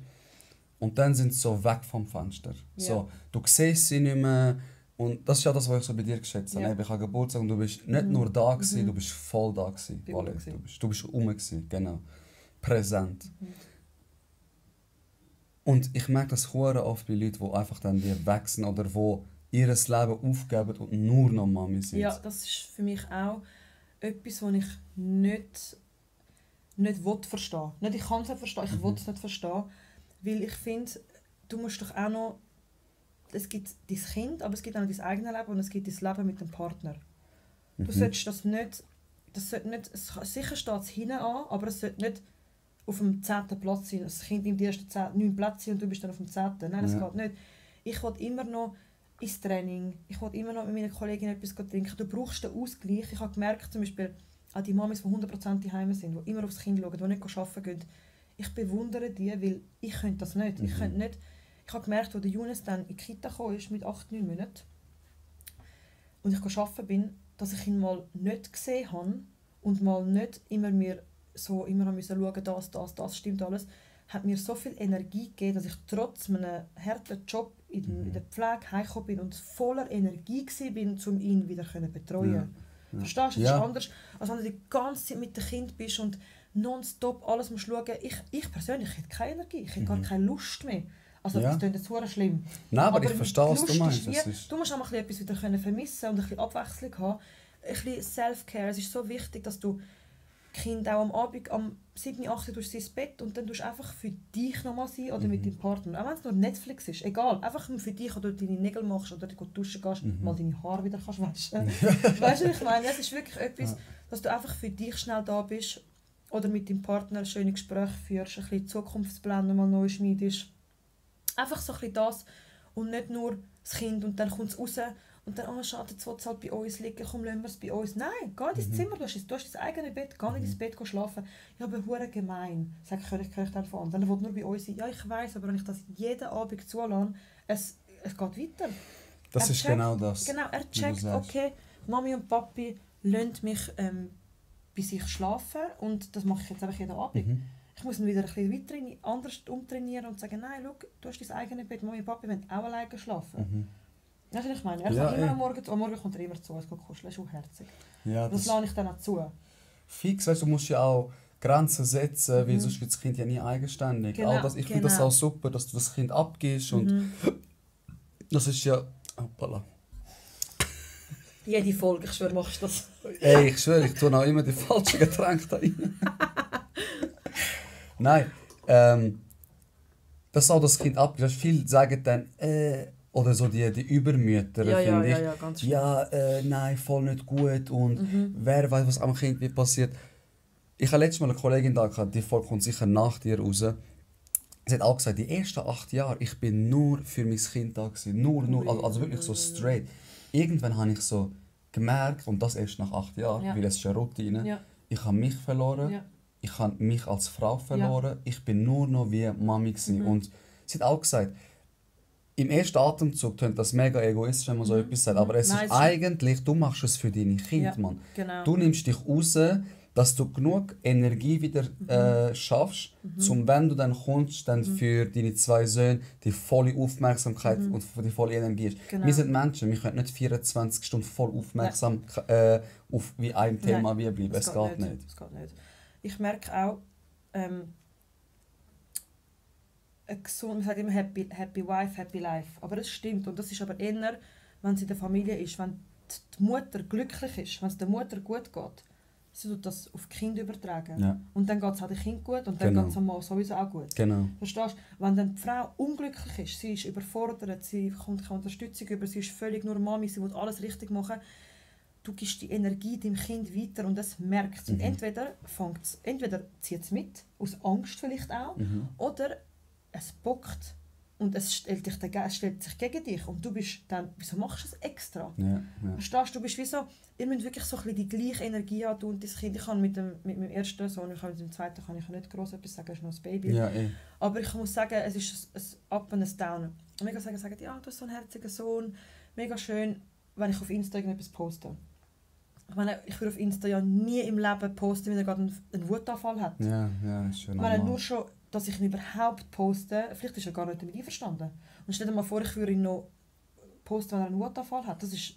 Und dann sind sie so weg vom Fenster. Ja. So, du siehst sie nicht mehr. Und das ist ja das, was ich so bei dir geschätzt habe. Ja. Ich habe Geburtstag und du bist nicht nur da gewesen, du bist voll da gewesen. Bin Voilà, gewesen. du bist gewesen, genau. Präsent. Und ich merke das sehr oft bei Leuten, die einfach dann die wechseln oder die ihr Leben aufgeben und nur noch Mami sind. Ja, das ist für mich auch etwas, was ich nicht verstehen will. Nicht, ich kann es nicht verstehen, ich will es nicht verstehen. Weil ich finde, du musst doch auch noch... Es gibt dein Kind, aber es gibt auch noch dein eigenes Leben und es gibt dein Leben mit dem Partner. Du solltest das nicht... Sicher steht es hinten an, aber es sollte nicht auf dem 10. Platz sein. Das Kind nimmt die ersten 9 Plätze und du bist dann auf dem 10. Nein, das geht nicht. Ich will immer noch ins Training. Ich will immer noch mit meinen Kolleginnen etwas trinken. Du brauchst den Ausgleich. Ich habe gemerkt, zum Beispiel auch die Mamis, die 100% daheim sind, die immer aufs Kind schauen, die nicht arbeiten gehen. Ich bewundere die, weil ich könnte das nicht. Ich habe gemerkt, als der Jonas dann in die Kita kam, ist mit 8, 9 Monaten und ich arbeiten bin, dass ich ihn mal nicht gesehen habe und mal nicht immer schauen musste, das stimmt alles, hat mir so viel Energie gegeben, dass ich trotz meinem harten Job in der Pflege heimgekommen bin und voller Energie war, um ihn wieder zu betreuen. Ja. Verstehst du? Das ist anders, als wenn du die ganze Zeit mit dem Kind bist und nonstop alles musst schauen. Ich persönlich hätte keine Energie, ich hätte gar keine Lust mehr. Also das klingt jetzt sehr schlimm. Nein, aber ich verstehe, was du meinst. Du musst auch mal etwas wieder vermissen und ein bisschen Abwechslung haben. Ein bisschen Self-Care. Es ist so wichtig, dass du Kind auch am Abend, am 7, 8 Uhr ins Bett und dann tust du einfach für dich nochmal sein oder mit deinem Partner. Auch wenn es nur Netflix ist, egal. Einfach für dich, oder deine Nägel machst oder duschen gehst, mal deine Haare wieder kannst waschen. Weißt du, was ich meine? Es ist wirklich etwas, dass du einfach für dich schnell da bist oder mit deinem Partner schöne Gespräche führst, ein bisschen Zukunftspläne mal neu schmiedest. Einfach so ein bisschen das und nicht nur das Kind und dann kommt es raus und dann, schade, jetzt will es halt bei uns liegen, komm, lassen wir es bei uns. Nein, geh ins Zimmer, du hast dein eigenes Bett, geh nicht ins Bett schlafen. Ja, aber hure gemein, sag ich dann von anderen. Dann will nur bei uns sein. Ja, ich weiss, aber wenn ich das jeden Abend zulasse, es geht weiter. Das ist genau das. Genau, er checkt, okay, Mami und Papi lassen mich bei sich schlafen und das mache ich jetzt einfach jeden Abend. Ich muss ihn wieder ein bisschen anders umtrainieren und sagen, nein, schau, du hast dein eigenes Bett, Mami und Papi wollen auch alleine schlafen. Das ist, was ich meine. Er kann immer am Morgen kommt er immer zu uns kuscheln, das ist auch herzig. Ja, das lasse ich dann auch zu. Fix, weißt du, musst ja auch Grenzen setzen, weil sonst wird das Kind ja nie eigenständig. Genau, Ich finde das auch super, dass du das Kind abgibst und das ist ja... Hoppala. Jede Folge, ich schwöre, machst du das. Ey, ich schwöre, ich tue auch immer die falschen Getränke da rein. Nein, das auch das Kind abgibst. Viele sagen dann, oder so die Übermütter, finde ich. Ja, ganz schön. Nein, voll nicht gut und wer weiß, was am Kind wird passiert. Ich habe letztes Mal eine Kollegin da gehabt, die Folge kommt sicher nach dir raus. Sie hat auch gesagt, die ersten 8 Jahre, ich bin nur für mein Kind da gewesen. Nur, also wirklich so straight. Irgendwann habe ich so gemerkt, und das erst nach 8 Jahren, weil es ist eine Routine, ich habe mich verloren, ich habe mich als Frau verloren, ich bin nur noch wie Mami gewesen. Und sie hat auch gesagt, im ersten Atemzug klingt das mega egoistisch, wenn man so etwas sagt, aber es ist eigentlich, du machst es für deine Kinder, Mann. Genau. Du nimmst dich raus, dass du genug Energie wieder schaffst, wenn du dann kommst, dann für deine 2 Söhne die volle Aufmerksamkeit und die volle Energie ist. Genau. Wir sind Menschen, wir können nicht 24 Stunden voll aufmerksam auf wie ein Thema wie bleiben. Es geht nicht. Es geht nicht. Ich merke auch, gesund, man sagt immer happy wife, happy life. Aber das stimmt. Und das ist aber eher, wenn es in der Familie ist, wenn die Mutter glücklich ist, wenn es der Mutter gut geht, sie tut das auf die Kinder übertragen. Ja. Und dann geht es auch dem Kind gut und dann Genau. geht es dem Mann sowieso auch gut. Genau. Verstehst du? Wenn dann die Frau unglücklich ist, sie ist überfordert, sie kommt keine Unterstützung über, sie ist völlig nur Mami, sie will alles richtig machen, du gibst die Energie dem Kind weiter und es merkt es. Und entweder zieht es mit, aus Angst vielleicht auch, oder es bockt und es stellt sich gegen dich und du bist dann, wieso machst du es extra? Ja. Verstehst du? Du bist wie so, ihr müsst wirklich so ein bisschen die gleiche Energie haben und das Kind. Ich kann mit meinem ersten Sohn, mit dem zweiten kann ich nicht gross etwas sagen, er ist noch ein Baby. Ja, Aber ich muss sagen, es ist ein Up und ein Down. Mega sagen, ja, du hast so einen herzigen Sohn, mega schön, wenn ich auf Insta irgendetwas poste. Ich meine, ich würde auf Insta ja nie im Leben posten, wenn er gerade einen Wutanfall hat. Ja, ist schön. Ich meine, nur schon, dass ich ihn überhaupt poste, vielleicht ist er gar nicht damit einverstanden. Und stell dir mal vor, ich würde ihn noch posten, wenn er einen Wutanfall hat. Das ist eine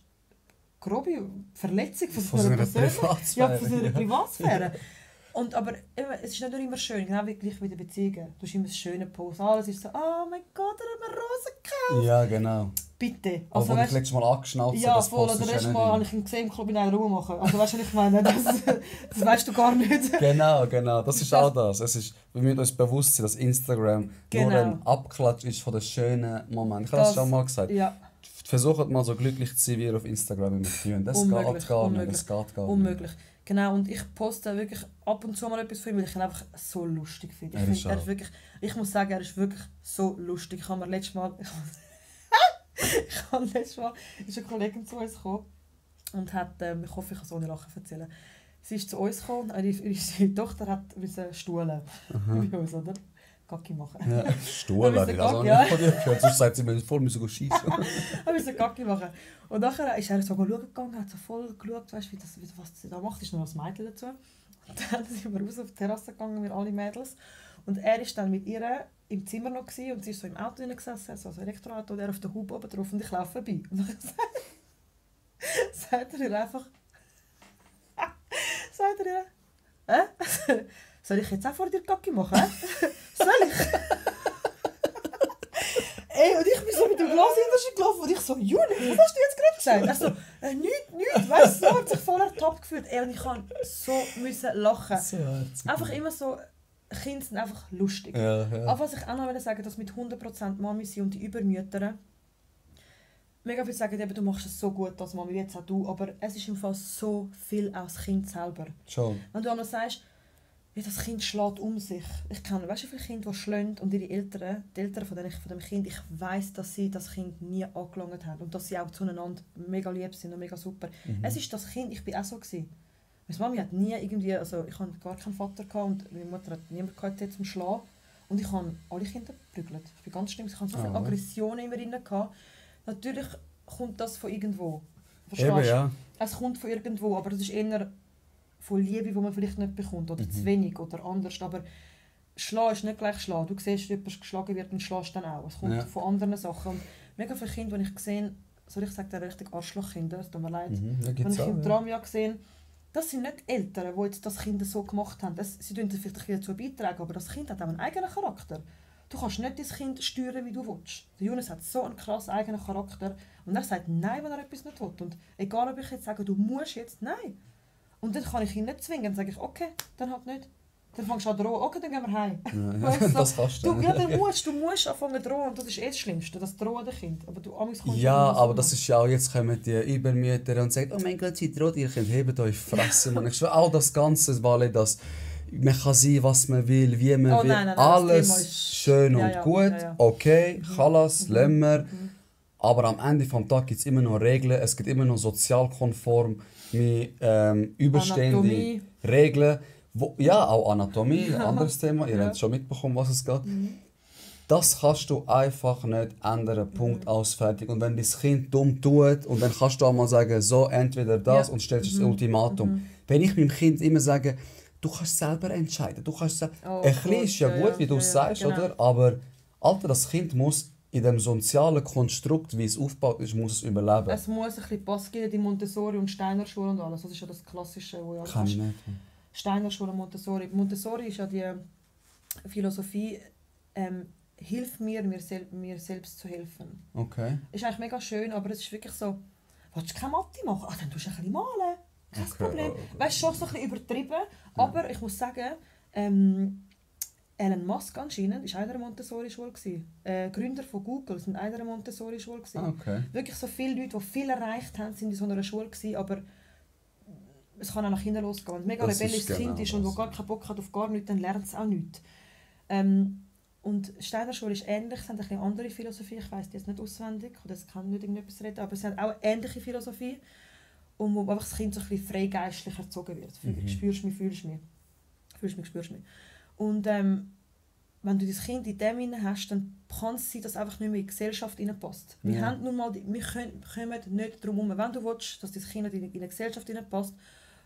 grobe Verletzung von seiner Privatsphäre. Ja, von seiner Privatsphäre. Aber eben, es ist nicht nur immer schön, genau wie gleich wie in Beziehungen. Du hast immer das schöne Post, alles ist so, oh mein Gott, er hat mir Rosen gekauft. Ja, genau. Bitte. Also, wenn ich letztes Mal angeschnauzt ja, voll, oder letztes Mal habe ich ihn gesehen im Club in einer Ruhe machen. Also weißt du, was ich meine? Das weißt du gar nicht. Genau. Das ist auch das. Wir müssen uns bewusst sein, dass Instagram nur ein Abklatsch ist von den schönen Momenten. Ich habe das schon mal gesagt. Ja. Versucht mal so glücklich zu sein, wie ihr auf Instagram immer tun. Das geht gar nicht. Unmöglich. Genau, und ich poste wirklich ab und zu mal etwas von ihm, weil ich ihn einfach so lustig finde. Ich muss sagen, er ist wirklich so lustig. Ich habe mir letztes Mal... ist eine Kollegin zu uns gekommen und hat, ich hoffe, ich kann so eine Lachen erzählen. Sie ist zu uns gekommen, ihre Tochter hat stuhlen. Bei uns, oder? Gacki machen. Ja, stuhlen, ich habe nicht von dir gehört, sonst sagt sie mir, voll müssen wir schiessen. Wir müssen Gacki machen. Und nachher ist er so schauen gegangen, hat so voll geschaut, weißt, was sie da macht, ist noch ein Mädchen dazu. Und dann sind wir raus auf die Terrasse gegangen, wir alle Mädels. Und er war dann mit ihr im Zimmer noch gewesen, und sie ist so im Auto gesessen, so ein Elektroauto, und er auf der Haube oben drauf und ich laufe vorbei. Und dann sagt er ihr einfach... Soll ich jetzt auch vor dir Gacki machen? Soll ich? Ey, und ich bin so mit dem Glas hinterher gelaufen und ich so, Juni, was hast du jetzt gerade gesagt? Er so, nichts, weißt du, so hat sich voll ertappt gefühlt. Ey, und ich musste so lachen. So einfach immer so, Kinder sind einfach lustig. Ja. Aber was ich auch noch sagen, dass mit 100% Mami sind und die Übermütter, mega viele sagen eben, du machst es so gut als Mami, jetzt auch du, aber es ist im Fall so viel auch das Kind selber. Schon. Wenn du einmal sagst, ja, das Kind schlägt um sich. Ich kenne, weißt du, wie viele Kinder, die schlagen und ihre Eltern, die Eltern von dem Kind, ich weiss, dass sie das Kind nie angelangt haben und dass sie auch zueinander mega lieb sind und mega super. Es ist das Kind, ich war auch so gewesen. Meine Mami hat nie irgendwie, also ich hatte gar keinen Vater gehabt und meine Mutter hat niemanden gehabt zum Schlagen und ich habe alle Kinder geprügelt. Ich bin ganz schlimm, ich hatte so viele Aggressionen immer drin gehabt. Natürlich kommt das von irgendwo. Verstehst du? Ja. Es kommt von irgendwo, aber das ist eher von Liebe, die man vielleicht nicht bekommt, oder zu wenig, oder anders. Aber Schlagen ist nicht gleich Schlagen. Du siehst, wie jemand geschlagen wird und schlägst dann auch. Es kommt von anderen Sachen. Und mega viele Kinder, die ich gesehen soll ich sagen, richtig Arschlochkinder, es tut mir leid. Wenn ich im Tram gesehen, das sind nicht Eltern, die jetzt das Kind so gemacht haben. Sie tun vielleicht dazu beitragen, aber das Kind hat auch einen eigenen Charakter. Du kannst nicht dein Kind steuern, wie du willst. Der Jonas hat so einen krass eigenen Charakter und er sagt nein, wenn er etwas nicht will. Und egal, ob ich jetzt sage, du musst jetzt, nein. Und dann kann ich ihn nicht zwingen. Dann sage ich, okay, dann halt nicht. Dann fängst du an drohen, okay, dann gehen wir heim. Ja, das kannst du. Du musst anfangen zu drohen. Und das ist das Schlimmste, das Drohen der Kind. Aber du ja, aber das ist ja auch, jetzt kommen die Übermütter und sagen, oh mein Gott, sie droht ihr Kind, hebt euch Fresse. Man. Ich schwöre, all das Ganze, weil das, man kann sein, was man will, wie man will. Nein, alles schön und gut, okay, Chalas, lassen wir. Aber am Ende des Tages gibt es immer noch Regeln, es gibt immer noch sozialkonform überstehende Anatomie. Regeln. Auch Anatomie, ein anderes Thema, ihr habt schon mitbekommen, was es geht. Das kannst du einfach nicht ändern, Punkt, aus, fertig. Und wenn dein Kind dumm tut, und dann kannst du auch mal sagen, so, entweder das und stellst das Ultimatum. Wenn ich meinem Kind immer sage, du kannst selber entscheiden, du kannst ein bisschen ist ja gut, wie du sagst, genau. Oder? Aber Alter, das Kind muss in dem sozialen Konstrukt, wie es aufgebaut ist, muss es überleben. Es muss ein bisschen Pass geben, die Montessori- und Steiner-Schule und alles. Das ist ja das Klassische, wo ja kann ich nicht. Steiner-Schule und Montessori. Montessori ist ja die Philosophie, hilf mir selbst zu helfen. Okay. Ist eigentlich mega schön, aber es ist wirklich so, willst du keine Mathe machen? Dann tust du ein bisschen malen. Kein Problem. Weißt du, schon so ein bisschen übertrieben, aber ich muss sagen, Elon Musk anscheinend war einer Montessori-Schule. Gründer von Google waren einer Montessori-Schule. Okay. Wirklich so viele Leute, die viel erreicht haben, sind in so einer Schule gewesen, aber es kann auch nach hinten losgehen. Wenn ein mega rebellisches Kind ist und wo gar keinen Bock hat auf gar nichts, dann lernt es auch nichts. Und Steiner Schule ist ähnlich, es hat eine andere Philosophie, ich weiss die jetzt nicht auswendig, oder es kann nicht irgendetwas reden, aber es hat auch eine ähnliche Philosophie, und wo einfach das Kind so ein bisschen freigeistlich erzogen wird. Spürst mich, fühlst mich. Fühlst mich, spürst mich. Und wenn du das Kind in dem hinein hast, dann kann es sein, dass es einfach nicht mehr in die Gesellschaft hineinpasst. Wir haben nun mal, wir kommen nicht darum herum, wenn du willst, dass das Kind in eine Gesellschaft hineinpasst,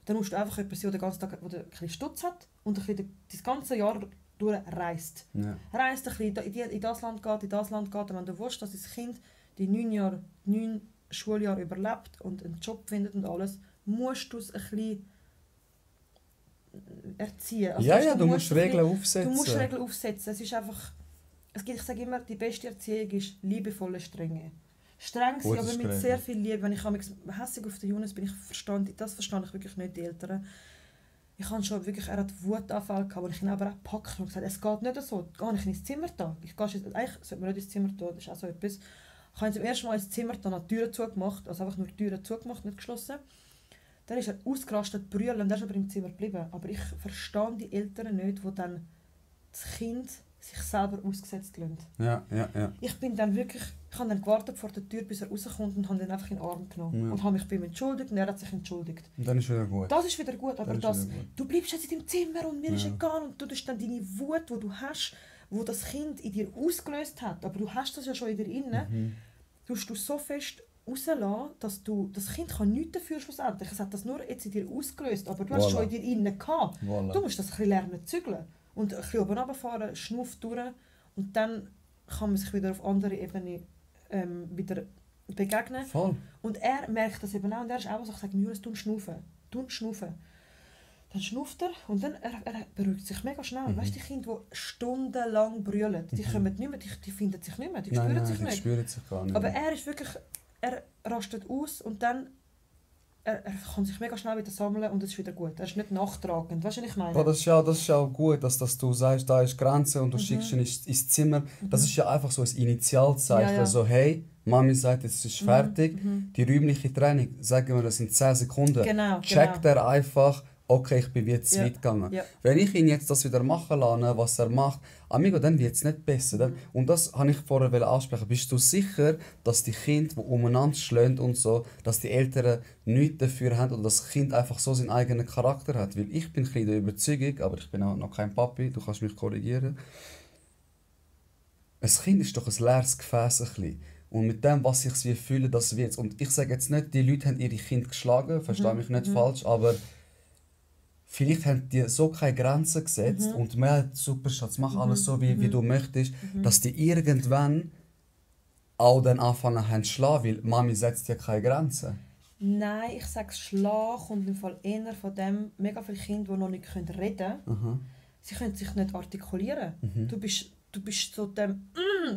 dann musst du einfach jemanden sein, der den ganzen Tag ein bisschen Stutz hat und ein bisschen das ganze Jahr durchreist. Ja. Reist ein bisschen in das Land geht, und wenn du willst, dass das Kind die 9 Schuljahre überlebt und einen Job findet und alles, musst du es ein bisschen erziehen. Also du musst Regeln aufsetzen. Du musst Regeln aufsetzen. Es ist einfach, ich sage immer, die beste Erziehung ist liebevolle Strenge. Streng sein, aber mit sehr viel Liebe. Wenn ich hässig auf den Jonas bin, das verstehe ich wirklich nicht, die Eltern. Ich hatte schon wirklich, er hat Wutanfall gehabt, wo ich ihn aber auch gepackt habe und gesagt, es geht nicht so, gehe ich ins Zimmer da. Eigentlich sollte man nicht ins Zimmer tun, das ist auch so etwas. Ich habe ihn zum ersten Mal ins Zimmer da, die Türen zugemacht, also einfach nur die Türen zugemacht, nicht geschlossen. Dann ist er ausgerastet, brüllen und er ist aber im Zimmer geblieben. Aber ich verstehe die Eltern nicht, die dann das Kind sich selber ausgesetzt lassen. Ja. Ich bin dann wirklich, ich habe dann gewartet vor der Tür, bis er rauskommt und habe ihn einfach in den Arm genommen. Und habe mich bei ihm entschuldigt und er hat sich entschuldigt. Und dann ist wieder gut. Das ist wieder gut, aber du bleibst jetzt in deinem Zimmer und mir ist egal und du tust dann deine Wut, die du hast, wo das Kind in dir ausgelöst hat, aber du hast das ja schon in dir inne, tust du so fest rauslassen, dass du das Kind kann nichts dafür schlussendlich. Es hat das nur jetzt in dir ausgelöst, aber du hast schon in dir inne gehabt. Du musst das ein bisschen lernen zu zügeln und ein bisschen oben runterfahren, schnuff durch und dann kann man sich wieder auf andere Ebene wieder begegnen. Voll. Und er merkt das eben auch und er ist auch so, ich sage, Julius, schnaufen. Dann schnauft er und dann er beruhigt sich mega schnell. Weißt du, die Kinder, die stundenlang brüllen, die kommen nicht mehr, die finden sich nicht mehr, die spüren sich nicht. Spüren sich gar nicht. Aber er ist wirklich, er rastet aus und dann er kann sich mega schnell wieder sammeln und es ist wieder gut. Er ist nicht nachtragend. Weißt du, was ich meine? Das ist ja auch gut, dass du sagst, da ist Grenze und du schickst ihn ins Zimmer. Das ist ja einfach so ein Initialzeichen. Ja. So, hey, Mami sagt, jetzt ist fertig. Die räumliche Trennung, sagen wir, das sind 10 Sekunden. Genau, checkt er einfach, okay, ich bin jetzt zu weit gegangen. Ja. Wenn ich ihn jetzt das wieder machen lasse, was er macht, amigo, dann wird es nicht besser. Und das wollte ich vorher ansprechen. Bist du sicher, dass die Kinder, die umeinander schlagen und so, dass die Eltern nichts dafür haben oder dass das Kind einfach so seinen eigenen Charakter hat? Weil ich bin ein bisschen der Überzeugung, aber ich bin auch noch kein Papi, du kannst mich korrigieren. Ein Kind ist doch ein leeres Gefäß. Ein bisschen. Und mit dem, was ich fühle, das wird es. Und ich sage jetzt nicht, die Leute haben ihre Kinder geschlagen, verstehe mich nicht falsch, aber vielleicht haben die so keine Grenzen gesetzt und mehr super Schatz, mach alles so, wie du möchtest, dass die irgendwann auch dann anfangen haben zu schlagen, weil Mami setzt ja keine Grenzen. Nein, ich sage, Schlagen kommt im Fall eher von dem, mega viele Kinder, die noch nicht reden können. Sie können sich nicht artikulieren. Du bist so dem,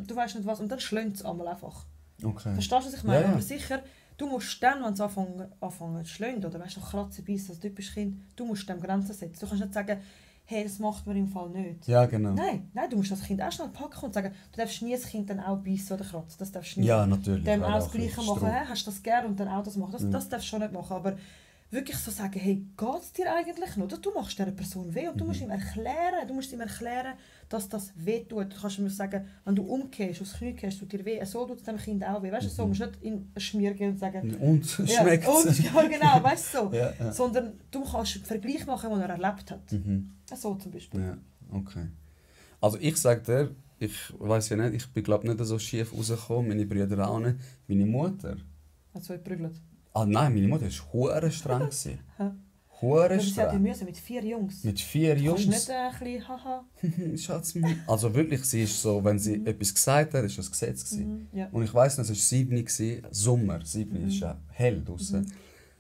du weißt nicht was, und dann schlägt es einmal einfach. Okay. Verstehst du, was ich meine? Ja. Aber sicher, du musst dann, wenn sie anfangen zu schlagen, oder weißt du, kratzen, beißen, als typisches Kind, du musst dem Grenzen setzen. Du kannst nicht sagen, hey, das macht man im Fall nicht. Ja, genau. Nein, du musst das Kind auch schnell packen und sagen, du darfst nie das Kind dann auch beißen oder kratzen. Das darfst du nicht. Ja, natürlich. Dem auch das Gleiche machen, hey, hast du das gerne und dann auch das machen. Das darfst du schon nicht machen. Aber wirklich so sagen, hey, geht es dir eigentlich noch? Du machst dieser Person weh und du musst ihm erklären, dass das weh tut. Du kannst ihm sagen, wenn du umkehrst, aufs Knie gehst, tut dir weh. So tut es dem Kind auch weh. Weißt du, so musst du nicht in ein Schmier gehen und sagen, und schmeckt es. Ja, genau, weißt du so. Ja. Sondern du kannst einen Vergleich machen, den er erlebt hat. So zum Beispiel. Ja, okay. Also ich sage dir, ich weiß ja nicht, ich bin glaube nicht so schief rausgekommen, meine Brüder auch nicht. Meine Mutter. Hat so geprügelt? Ah nein, meine Mutter war hure streng. Hure streng. Sie hat müssen mit 4 Jungs. Mit 4 Jungs? Du kannst nicht ein bisschen haha. Schatz, also wirklich, sie ist so, wenn sie etwas gesagt hat, ist das Gesetz. Ja. Und ich weiss noch, es war 7 Uhr, Sommer, 7 Uhr ist ja hell draußen.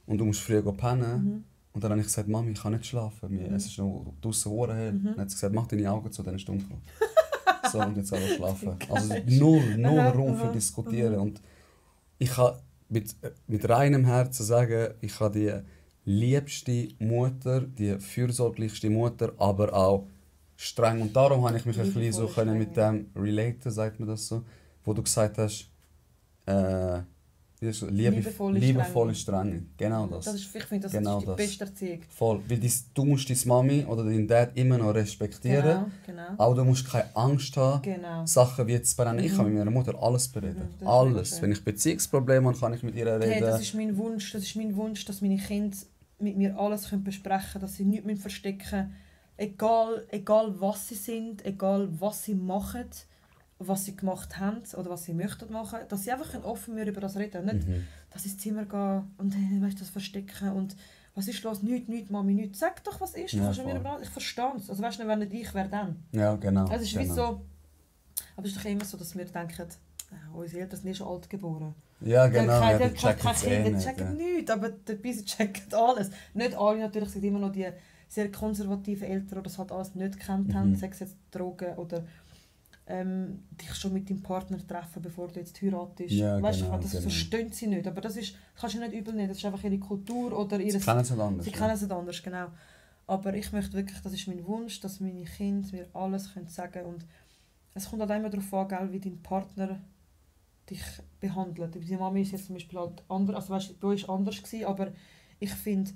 Und du musst früh pennen. Und dann habe ich gesagt, Mami, ich kann nicht schlafen. Es ist noch draußen hure hell. Dann hat sie gesagt, mach deine Augen zu, dann ist es dunkel. so und jetzt einfach schlafen. Also null Raum für diskutieren. Und ich kann mit reinem Herzen sagen, ich habe die liebste Mutter, die fürsorglichste Mutter, aber auch streng. Und darum habe ich mich ein bisschen so können mit dem relaten, sagt man das so, wo du gesagt hast, liebevolle Strenge. Genau das. Ich finde, das genau ist die beste Erziehung. Voll. Weil du musst deine Mami oder deinen Dad immer noch respektieren. Genau. Auch du musst keine Angst haben. Genau. Sachen wie jetzt bereden. Ich kann mit meiner Mutter alles bereden. Alles. Wenn ich Beziehungsprobleme habe, kann ich mit ihr reden. Hey, das ist mein Wunsch, dass meine Kinder mit mir alles besprechen können, dass sie nichts verstecken müssen. Egal was sie sind, egal was sie machen, was sie gemacht haben oder was sie möchten machen, dass sie einfach offen über das reden können. Nicht, dass sie ins Zimmer gehen und das verstecken und was ist los? Nichts, Mami, nichts. Sag doch, was ist. Ja, ich verstehe es. Also weißt du, wenn nicht ich, wer dann? Ja, genau. Also es ist wie so, aber es ist doch immer so, dass wir denken, unsere Eltern sind schon alt geboren. Ja, genau. Die checken nichts, aber dabei checken alles. Nicht alle natürlich sind immer noch die sehr konservativen Eltern, die das halt alles nicht gekannt haben, sei es jetzt Drogen oder dich schon mit deinem Partner treffen, bevor du jetzt heiratest. Ja, weißt du, genau, das verstehen sie nicht, aber das kannst du nicht übel nehmen, das ist einfach ihre Kultur oder ihre... Sie kennen es nicht anders. Sie kennen es nicht anders, genau. Aber ich möchte wirklich, das ist mein Wunsch, dass meine Kinder mir alles sagen können und es kommt halt immer darauf an, wie dein Partner dich behandelt. Deine Mami ist jetzt zum Beispiel halt anders, also weißt, bei euch war anders gewesen, aber ich finde,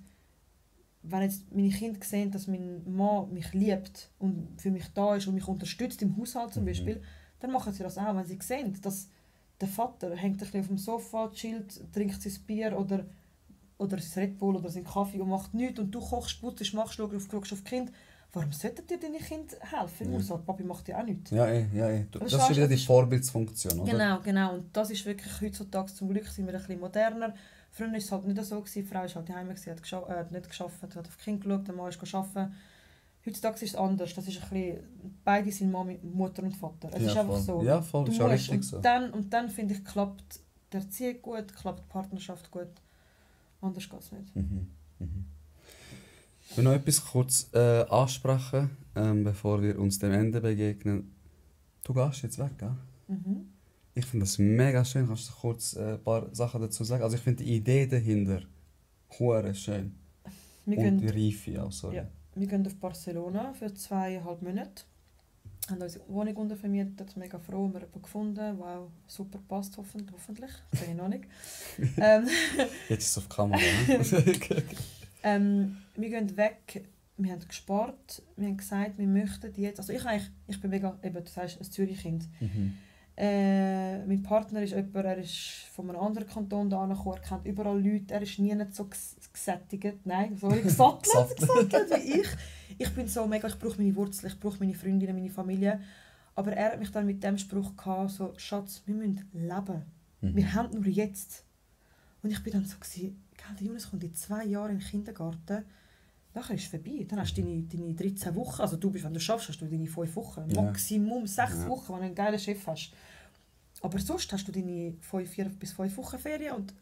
wenn jetzt meine Kinder sehen, dass mein Mann mich liebt und für mich da ist und mich unterstützt im Haushalt zum Beispiel, dann machen sie das auch. Wenn sie sehen, dass der Vater hängt ein bisschen auf dem Sofa, chillt, trinkt sein Bier oder sein Red Bull oder seinen Kaffee und macht nichts und du kochst, putzest, machst, schaust auf Kind, warum sollten dir deine Kinder helfen im Haushalt? Papi macht ja auch nichts. Ja. Das ist wieder die Vorbildsfunktion, oder? Genau. Und das ist wirklich heutzutage, zum Glück sind wir ein bisschen moderner. Früher war es halt nicht so, die Frau war halt daheim, hat nicht gearbeitet, hat auf die Kinder geschaut, der Mann ist arbeiten. Heutzutage ist es anders. Das ist ein bisschen, beide sind Mami, Mutter und Vater. Es ist einfach so. Ja, voll, du ist auch richtig und so. Und dann finde ich, klappt die Erziehung gut, klappt die Partnerschaft gut. Anders geht es nicht. Ich will noch etwas kurz ansprechen, bevor wir uns dem Ende begegnen. Du gehst jetzt weg, gell? Ich finde das mega schön. Kannst du kurz ein paar Sachen dazu sagen? Also ich finde die Idee dahinter hure schön. Und die Reife auch, sorry. Ja, wir gehen auf Barcelona für 2,5 Monate. Wir haben unsere Wohnung untervermietet, mega froh, wir haben jemanden gefunden. Wow, super passt hoffentlich. Das bin ich noch nicht. Jetzt ist es auf Kamera, ne? Wir gehen weg, wir haben gespart, wir haben gesagt, wir möchten jetzt... Also ich bin mega, eben, du sagst, ein Zürich-Kind. Mein Partner ist jemand, er ist von einem anderen Kanton da gekommen, er kennt überall Leute, er ist nie nicht so gesättigt, gesattelt wie ich. Ich bin so mega, ich brauche meine Wurzeln, ich brauche meine Freundinnen, meine Familie. Aber er hat mich dann mit dem Spruch gehabt, so, Schatz, wir müssen leben. Wir haben nur jetzt. Und ich bin dann so, der Jonas kommt in 2 Jahren in den Kindergarten, nachher ist es vorbei. Dann hast du deine 13 Wochen, also du bist, wenn du schaffst, hast du deine 5 Wochen, Maximum 6 Wochen, wenn du einen geilen Chef hast. Aber sonst hast du deine 4 bis 5 Wochen Ferien und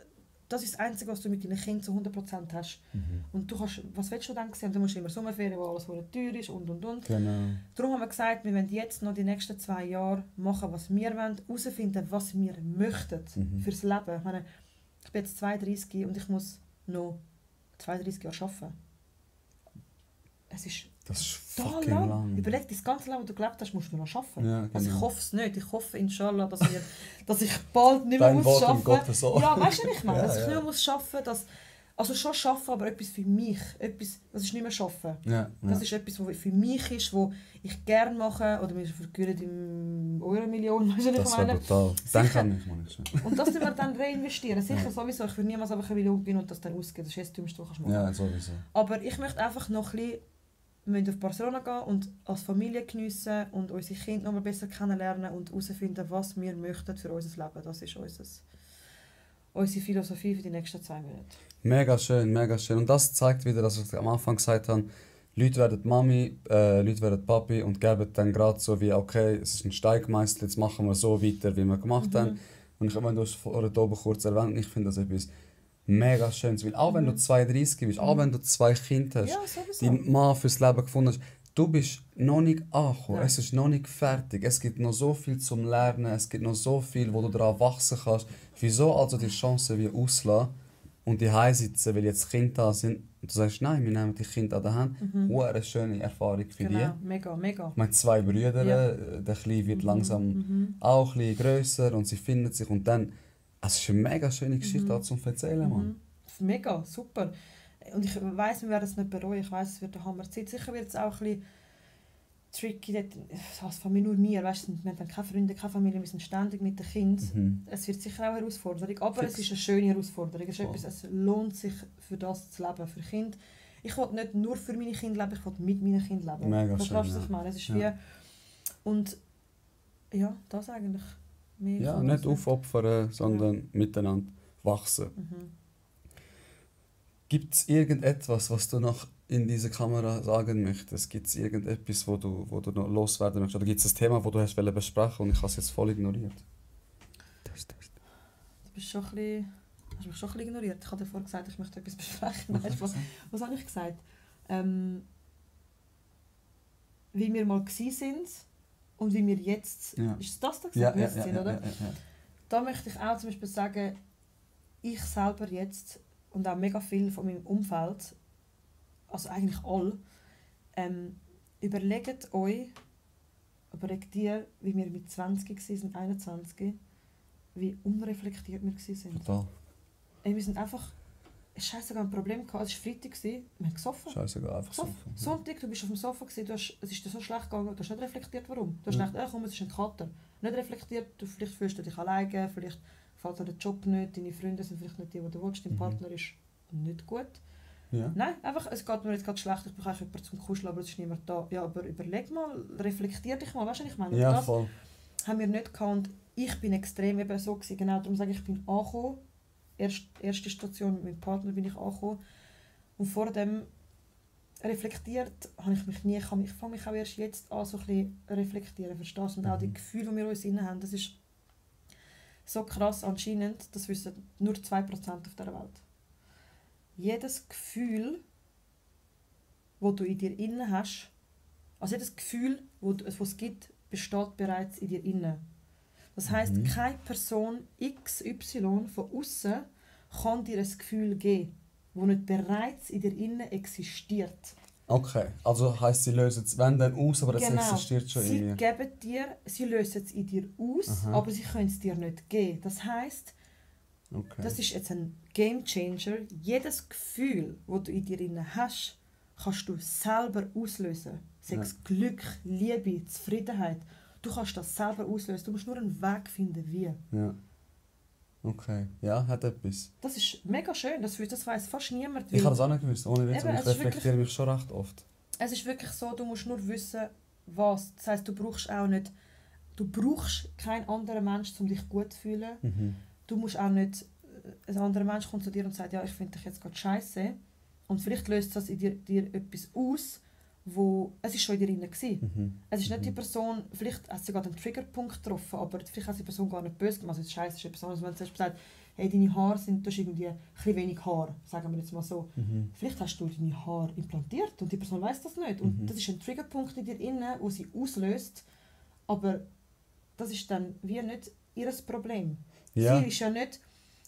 das ist das Einzige, was du mit deinen Kindern zu 100% hast. Und du kannst, was willst du dann sehen? Du musst immer Sommerferien, wo alles teuer ist und. Genau. Darum haben wir gesagt, wir wollen jetzt noch die nächsten 2 Jahre machen, was wir wollen, herausfinden, was wir möchten fürs Leben. Ich bin jetzt 32 und ich muss noch 32 Jahre arbeiten. Das ist fucking lang. Überleg, das ganze Leben, das du gelebt hast, musst du noch arbeiten. Ja, genau. Also ich hoffe es nicht. Ich hoffe, inshallah, dass ich bald nicht mehr muss arbeiten. Ja, weißt du, was ich meine? Dass ich nicht mehr muss arbeiten, also schon arbeiten, aber etwas für mich. Das ist nicht mehr arbeiten. Ja. Das ist etwas, was für mich ist, was ich gerne mache. Oder wir vergüren im Euro-Million, weißt du, was ich meine? Das ist brutal. Dann kann ich mal nicht. Und das wir dann reinvestieren. Sicher sowieso. Ich würde niemals einfach 1 Million gewinnen und das dann ausgeben. Das ist das Dümmste, was du machen kannst. Ja, sowieso. Aber ich möchte einfach noch ein bisschen... Wir müssen auf Barcelona gehen und als Familie geniessen und unsere Kinder noch mal besser kennenlernen und herausfinden, was wir möchten für unser Leben. Das ist unsere Philosophie für die nächsten 2 Monate. Mega schön, mega schön. Und das zeigt wieder, dass ich am Anfang gesagt habe, Leute werden Mami, Leute werden Papi und geben dann gerade so wie, okay, es ist ein Steigmeister, jetzt machen wir so weiter, wie wir gemacht haben. Und wenn du es vorher oben kurz erwähnt, ich finde das etwas mega schön. Weil auch wenn du 32 bist, auch wenn du 2 Kinder hast, deinen Mann fürs Leben gefunden hast, du bist noch nicht angekommen, Nein. es ist noch nicht fertig, es gibt noch so viel zum Lernen, es gibt noch so viel, wo du daran wachsen kannst. Wieso also die Chance wie auslassen und die sitzen, weil jetzt Kinder da sind und du sagst, nein, wir nehmen die Kinder an der Hand. Eine schöne Erfahrung für Genau, die. mega, mega. Ich meine, 2 Brüder, Ja. der Kleine wird langsam auch ein bisschen grösser und sie finden sich und dann, es ist eine mega schöne Geschichte auch zum Erzählen, Mann. Mega, super. Und ich weiss, wir werden es nicht bereuen. Ich weiss, es wird eine Hammerzeit. Sicher wird es auch ein bisschen tricky. Das von mir nur mir. Weißt du, wir haben dann keine Freunde, keine Familie, wir sind ständig mit den Kindern. Es wird sicher auch eine Herausforderung. Aber Fix. es ist eine schöne Herausforderung. Es, ist Voll. etwas, es lohnt sich, für das zu leben, für Kinder. Ich will nicht nur für meine Kinder leben, ich will mit meinen Kindern leben. Mega Das schön, was ich ja. meine. Es ist Ja. wie... Und ja, das eigentlich. Mehr Ja, kann nicht das nicht. aufopfern, sondern miteinander wachsen. Gibt es irgendetwas, was du noch in dieser Kamera sagen möchtest? Gibt es irgendetwas, wo du noch loswerden möchtest? Oder gibt es ein Thema, das du hast besprechen und ich habe es jetzt voll ignoriert? Du bist schon ein bisschen, hast mich schon ein bisschen ignoriert. Ich habe dir vorhin gesagt, ich möchte etwas besprechen. Weißt, was habe ich gesagt? Wie wir mal gsi sind und wie wir jetzt... Ja. Ist das da Ja, gesagt, sind, oder? ja. Da möchte ich auch zum Beispiel sagen, ich selber jetzt und auch mega viel von meinem Umfeld, also eigentlich alle, überlegt dir, wie wir mit 20 waren, 21, wie unreflektiert wir waren. Total. Wir sind einfach... Scheißegal, ein Problem gehabt. Es war Freitag, wir haben gesoffen. Scheißegal, einfach so. Sonntag, du bist auf dem Sofa, es ist dir so schlecht gegangen, du hast nicht reflektiert, warum. Du hast gedacht, komm, es ist ein Kater. Nicht reflektiert, vielleicht fühlst du dich alleine, vielleicht gefällt dir der Job nicht, deine Freunde sind vielleicht nicht die, die du willst, dein Partner ist nicht gut. Ja. Nein, einfach, es geht mir jetzt gerade schlecht, ich brauche eigentlich jemanden zum Kuscheln, aber es ist niemand da. Ja, aber überleg mal, reflektier dich mal, weißt du, was ich meine? Und Ja, das voll. haben wir nicht gehabt und ich bin extrem eben so gewesen, genau, darum sage ich, ich bin angekommen. Erste Station mit meinem Partner bin ich angekommen. Und vor dem reflektiert habe ich mich nie. Ich fange mich auch erst jetzt an, so ein bisschen reflektieren, verstehst du? Und auch die Gefühle, die wir uns innen haben, das ist so krass anscheinend, das wissen nur 2% auf dieser Welt. Jedes Gefühl, das du in dir innen hast, also jedes Gefühl, das es gibt, besteht bereits in dir innen. Das heisst, keine Person XY von außen kann dir ein Gefühl geben, das nicht bereits in dir innen existiert. Okay, also heisst, sie lösen es wenn dann aus, aber es existiert schon in mir. Sie lösen es in dir aus, aber sie können es dir nicht geben. Das heisst, das ist jetzt ein Game Changer. Jedes Gefühl, das du in dir innen hast, kannst du selber auslösen. Sei es Glück, Liebe, Zufriedenheit. Du kannst das selber auslösen. Du musst nur einen Weg finden, wie. Ja. Okay. Ja, hat etwas. Das ist mega schön. Das weiss fast niemand. Ich habe das auch nicht gewusst, ohne Witz. Eben, Und ich reflektiere mich schon recht oft. Es ist wirklich so, du musst nur wissen, was. Das heisst, du brauchst keinen anderen Menschen, um dich gut zu fühlen. Du musst auch nicht, ein anderer Mensch kommt zu dir und sagt, ja, ich finde dich jetzt gerade scheiße. Und vielleicht löst das in dir etwas aus, es war schon in dir drin. Es ist nicht die Person, vielleicht hat sie gerade einen Triggerpunkt getroffen, aber vielleicht hat die Person gar nicht böse gemacht. Also scheiße ist etwas anderes, wenn du sagst, hey, deine Haare sind, du hast irgendwie ein bisschen wenig Haar, sagen wir jetzt mal so. Vielleicht hast du deine Haare implantiert und die Person weiss das nicht. Und das ist ein Triggerpunkt in dir drin, wo sie auslöst, aber das ist dann wie nicht ihr Problem. Ja. Sie ist ja nicht,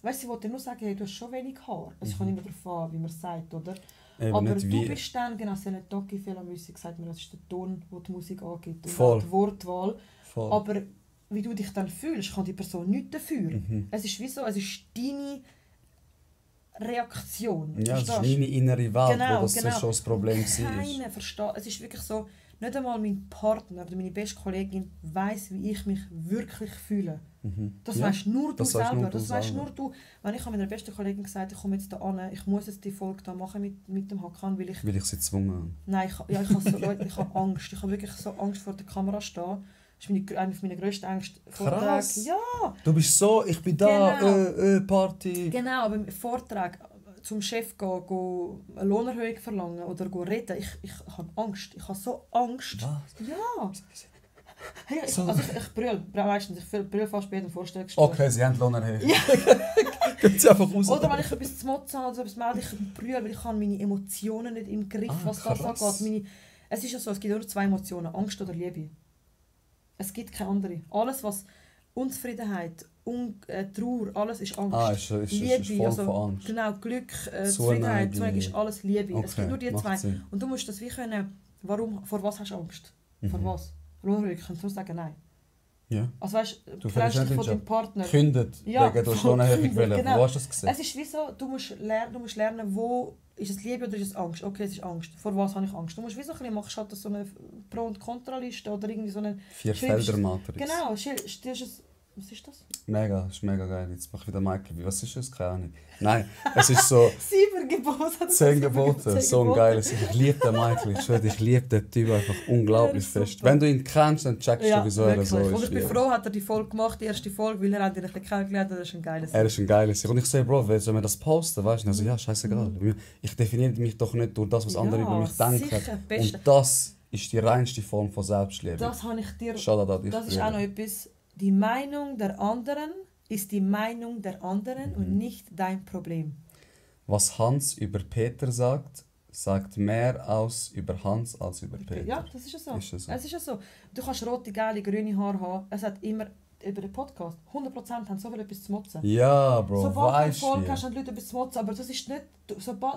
weißt du, sie wollte nur sagen, hey, du hast schon wenig Haar. Es kommt immer darauf an, wie man es sagt, oder? Eben aber nicht du wie. bist dann, genau, so eine Doki-Fehlermusik, sagt man, das ist der Ton, den die Musik angibt. Und Voll. auch die Wortwahl. Voll. Aber wie du dich dann fühlst, kann die Person nichts dafür. Es ist wie so, es ist deine Reaktion. Ja, es ist verstehst du? meine innere Welt, Genau, wo das genau. schon das Problem war. Keiner versteht. Es ist wirklich so, nicht einmal mein Partner oder meine beste Kollegin weiss, wie ich mich wirklich fühle. Das Ja, weisst nur du das weisst selber. nur du Das weisst selber. nur du. Wenn ich meiner besten Kollegin gesagt habe, ich komme jetzt hier an, ich muss jetzt die Folge da machen mit dem Hakan, weil ich... Weil ich sie gezwungen habe. Nein, ich habe so, Leute, ich habe Angst. Ich habe wirklich so Angst vor der Kamera stehen. Das ist eine meiner grössten Ängste. Krass. Ja! Du bist so, ich bin da, Genau. Party. Genau, aber im Vortrag zum Chef gehen, eine Lohnerhöhung verlangen oder reden, ich habe Angst. Ich habe so Angst. Was? Ja! Hey, So. ich brülle meistens. Ich brülle fast bei jedem Vorstellungsgespräch. Okay, sie haben Lohnerhöhung. Gehen sie einfach raus. Oder wenn ich etwas zu motzen habe oder etwas melde, ich brülle, weil ich habe meine Emotionen nicht im Griff, was das krass. angeht. Es ist ja so, es gibt nur 2 Emotionen, Angst oder Liebe. Es gibt keine andere. Alles, was Unzufriedenheit, Trauer, alles ist Angst. Ist voll von Angst. Genau, Glück, Zufriedenheit, Zuneigung ist alles Liebe. Okay, es gibt nur die 2. Sinn. Und du musst das wie können, vor was hast du Angst? Vor was? Unruhig, kannst du sagen, nein. Ja. Also weißt du trennst dich von deinem Partner. Kündet, wegen du Lohnerhöhung wollen. Genau. Wo hast du das gesehen? Es ist wie so, du musst lernen, wo ist es Liebe oder ist es Angst? Okay, es ist Angst. Vor was habe ich Angst? Du musst wie so ein bisschen, machst halt so eine Pro- und Kontraliste oder irgendwie so eine... 4-Felder-Matrix. Genau, was ist das? Mega, ist mega geil. Jetzt mach ich wieder Michael. Was ist das? Keine Ahnung. Nein, es ist so... 7 Gebote. 10 Gebote. So ein geiles. Ich liebe den Michael. Ich liebe den Typ einfach unglaublich fest. Super. Wenn du ihn kennst, dann checkst du, wieso er so ist. Und ich bin froh, hat er die Folge gemacht, die erste Folge, weil er hat ihn ein bisschen kennengelernt und er ist ein geiles. Er ist ein geiles. Und ich sage, Bro, soll man das posten? Weißt du? Also, ja, scheißegal. Ich definiere mich doch nicht durch das, was andere über mich denken. Und das ist die reinste Form von Selbstliebe. Das habe ich dir... Das ist auch noch etwas... Die Meinung der anderen ist die Meinung der anderen und nicht dein Problem. Was Hans über Peter sagt, sagt mehr aus über Hans als über Peter. Ja, das ist ja so. Ist so. Es ist ja so. Du kannst rote, gelbe, grüne Haare haben. Es hat immer über den Podcast. 100% haben so viel etwas zu motzen. Ja, Bro, Sobald du einen weißt Erfolg du. hast, haben die Leute etwas zu motzen. Aber das ist nicht...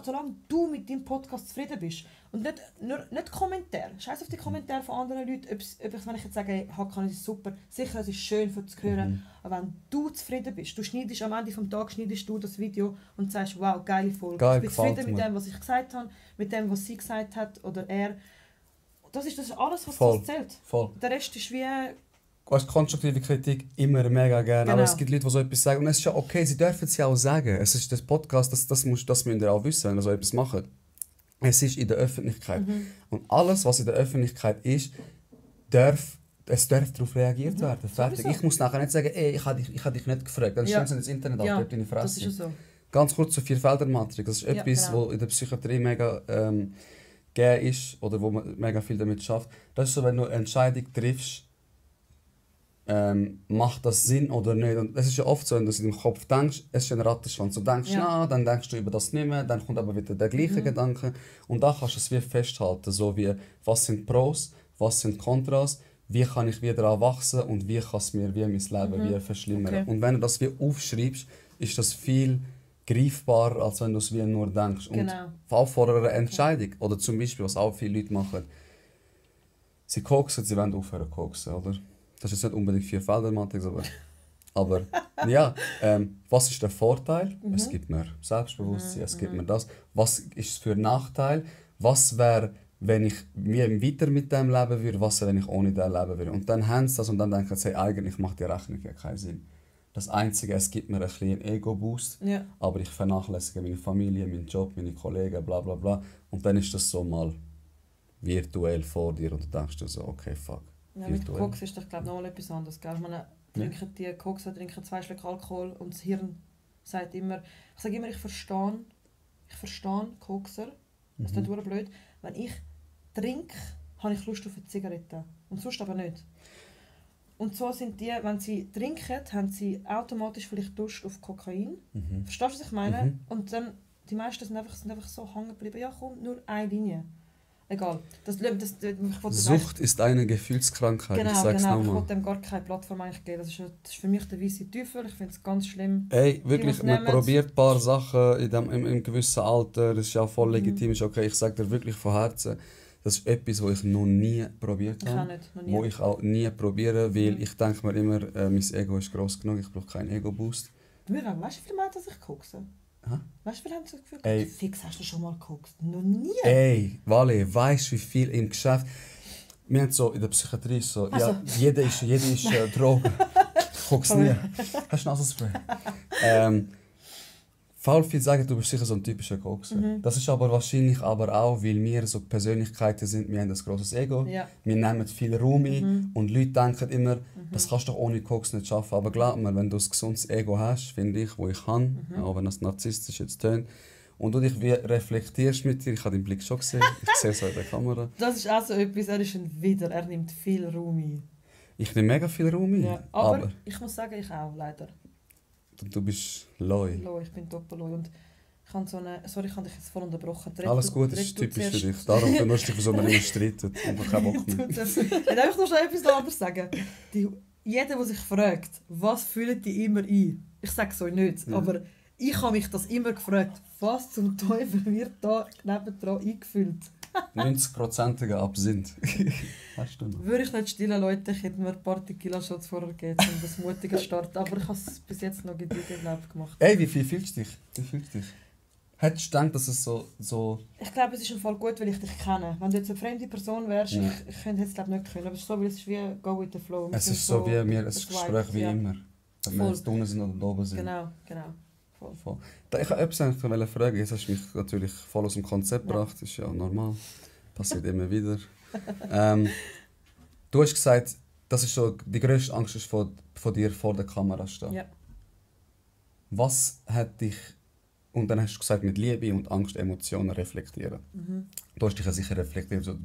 Solange du mit deinem Podcast zufrieden bist und nicht Kommentare. Scheiß auf die Kommentare von anderen Leuten. Wenn ich jetzt sage, hey, Hakan, es ist super, sicher, es ist schön für zu hören. Aber wenn du zufrieden bist, du schneidest am Ende des Tages das Video und sagst, wow, geile Folge. Geil, ich bin zufrieden mit dem, was ich gesagt habe, mit dem, was sie gesagt hat oder er. Das ist alles, was zählt. Voll. Der Rest ist wie... Weißt, konstruktive Kritik immer mega gerne. Genau. Aber es gibt Leute, die so etwas sagen. Und es ist ja okay, sie dürfen es ja auch sagen. Es ist das Podcast, das müsst ihr auch wissen, wenn ihr so etwas macht. Es ist in der Öffentlichkeit. Und alles, was in der Öffentlichkeit ist, darf darauf reagiert werden. Fertig. Ich muss nachher nicht sagen, ey, ich habe dich nicht gefragt. Dann stimmt es ins Internet ab, dort deine Fresse. Das ist ja so. Ganz kurz zur 4-Felder-Matrix. Das ist etwas, was in der Psychiatrie mega gegeben ist oder wo man mega viel damit schafft. Das ist so, wenn du eine Entscheidung triffst, macht das Sinn oder nicht? Und es ist ja oft so, wenn du es in deinem Kopf denkst, es ist ein Rattenschwanz. Du denkst, dann denkst du über das nicht mehr, dann kommt aber wieder der gleiche Gedanke. Und da kannst du es wie festhalten, so wie, was sind Pros, was sind Kontras, wie kann ich wieder wachsen und wie kann es mir wie mein Leben wie verschlimmern. Okay. Und wenn du das wie aufschreibst, ist das viel greifbarer, als wenn du es wie nur denkst. Genau. Und auch vor einer Entscheidung, oder zum Beispiel, was auch viele Leute machen, sie koksen, sie wollen aufhören zu koksen, oder? Das ist jetzt nicht unbedingt 4-Felder-Matrix, aber ja, was ist der Vorteil? Es gibt mir Selbstbewusstsein, es gibt mir das. Was ist es für ein Nachteil? Was wäre, wenn ich weiter mit dem leben würde? Was wäre, wenn ich ohne dem leben würde? Und dann haben sie das und dann denken sie, hey, eigentlich macht die Rechnung ja keinen Sinn. Das Einzige, es gibt mir ein bisschen Ego-Boost, aber ich vernachlässige meine Familie, meinen Job, meine Kollegen, bla bla bla. Und dann ist das so mal virtuell vor dir und du denkst dir so, okay, fuck. Ja, mit Koks ist das, glaube ich, noch mal etwas anderes. Gell? Ich meine, die Kokser trinken 2 Schluck Alkohol und das Hirn sagt immer... Ich sage immer, ich verstehe Kokser. Das ist nicht blöd. Wenn ich trinke, habe ich Lust auf eine Zigarette. Und sonst aber nicht. Und so sind die, wenn sie trinken, haben sie automatisch vielleicht Lust auf Kokain. Verstehst du, was ich meine? Und dann, die meisten sind einfach so hängen geblieben. Ja, komm, nur eine Linie. Egal. Sucht ist eine Gefühlskrankheit, genau, ich sag's nochmal. Ich nochmal. wollte dem gar keine Plattform eigentlich geben. Das ist für mich der weisse Teufel, ich finde es ganz schlimm. Ey, wirklich, man probiert ein paar Sachen im gewissen Alter, das ist ja voll legitim, ist okay. Ich sage dir wirklich von Herzen, das ist etwas, was ich noch nie probiert habe. Wo ich auch nie probiere, weil ich denke mir immer, mein Ego ist gross genug, ich brauche keinen Ego-Boost. Weißt du, wie viele Mal dass ich kokse? Weißt du, wie viele haben das Gefühl, ey, fix, hast du schon mal gekokst? Noch nie? Ey, Wale, weißt du, wie viel im Geschäft... Wir haben so in der Psychiatrie so... Also. Ja, jeder ist Droge. Ich kokse nie. Hast du Nasenspray? Voll viele sagen, du bist sicher so ein typischer Kokser. Das ist aber wahrscheinlich auch, weil wir so Persönlichkeiten sind, wir haben ein grosses Ego, wir nehmen viel Raum ein und Leute denken immer, das kannst du doch ohne Koks nicht schaffen. Aber glaub mir, wenn du ein gesundes Ego hast, finde ich, wo ich habe, auch wenn das narzisstisch jetzt tönt, und du dich wie reflektierst mit dir, ich habe deinen Blick schon gesehen, ich sehe es auch in der Kamera. Das ist auch so etwas, er ist ein Widder, er nimmt viel Raum ein. Ich nehme mega viel Raum ein. Ja, aber ich muss sagen, ich auch, leider. Du bist Loi. Ich bin doppel-Loi. Und Ich habe so eine... Sorry, ich habe dich jetzt voll unterbrochen. Alles gut, das ist typisch für dich. Darum benutzt dich, wieso man immer streitet. Einfach keinen Bock mehr. Ich darf noch schnell etwas anderes sagen. Jeder, der sich fragt, was fühlen die immer ein? Ich sage es euch nicht, aber ich habe mich das immer gefragt. Was zum Teufel wird da nebendran eingefüllt? 90%iger Absinth. Weißt du noch? Würde ich nicht stillen, Leute, ich hätte mir ein paar Tequila-Shots vorher gegeben, um das mutiger starten. Aber ich habe es bis jetzt noch gediegen gemacht. Ey, wie viel fühlst du dich? Hättest du gedacht, dass es so... Ich glaube, es ist im Fall gut, weil ich dich kenne. Wenn du jetzt eine fremde Person wärst, ich könnte es glaube nicht können. Aber es ist so, weil es ist wie go with the flow. Es ist so wie wir, ein Gespräch wie immer. Ob wir jetzt unten sind oder oben sind. Genau. Voll. Ich wollte etwas fragen, jetzt hast du mich natürlich voll aus dem Konzept gebracht, das ist ja normal, passiert immer wieder. Du hast gesagt, das ist so, die grösste Angst ist von dir vor der Kamera stehen. Ja. Was hat dich, und dann hast du gesagt, mit Liebe und Angst Emotionen reflektieren. Du hast dich ja sicher reflektiert, so,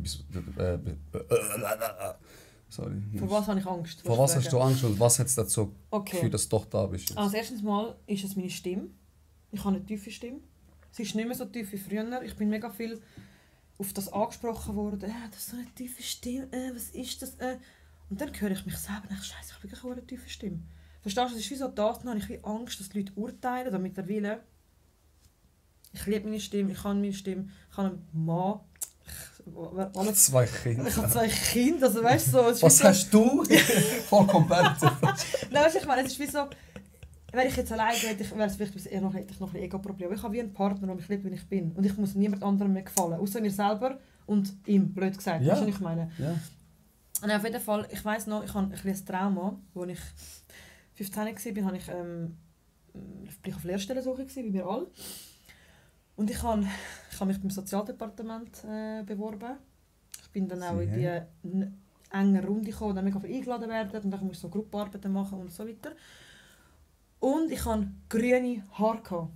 sorry. Vor was habe ich Angst? Vor was hast du Angst und was hat es dazu geführt, dass du doch da bist? Jetzt? Also erstens mal ist es meine Stimme. Ich habe eine tiefe Stimme. Sie ist nicht mehr so tief wie früher. Ich bin mega viel auf das angesprochen worden. Das ist so eine tiefe Stimme. Was ist das? Und dann höre ich mich selber und denke, Scheiße, ich habe wirklich eine tiefe Stimme. Verstehst du, es ist wie so das, dann habe ich wie Angst, dass die Leute urteilen, damit er will. Ich liebe meine Stimme, ich kann meine Stimme, ich habe einen Mann. Alles 2 Kinder. Ich habe 2 Kinder, also weißt du so... Was hast du? Voll competitive. Nein, weißt du, ich meine, es ist wie so... Wenn ich jetzt alleine wäre, wäre es vielleicht eher noch ein Ego-Problem. Ich habe wie einen Partner, der mich liebt, wie ich bin. Und ich muss niemand anderem mehr gefallen, außer mir selber und ihm, blöd gesagt. Ja. Weißt du, was ich meine? Ja. Und auf jeden Fall, ich weiss noch, ich habe ein Trauma, als ich 15 war, habe ich auf Lehrstellensuche, wie wir alle. Und ich habe mich beim Sozialdepartement beworben. Ich bin dann auch in die enge Runde gekommen, dann mega eingeladen werden und dann musste ich so Gruppenarbeiten machen und so weiter. Und ich hatte grüne Haare.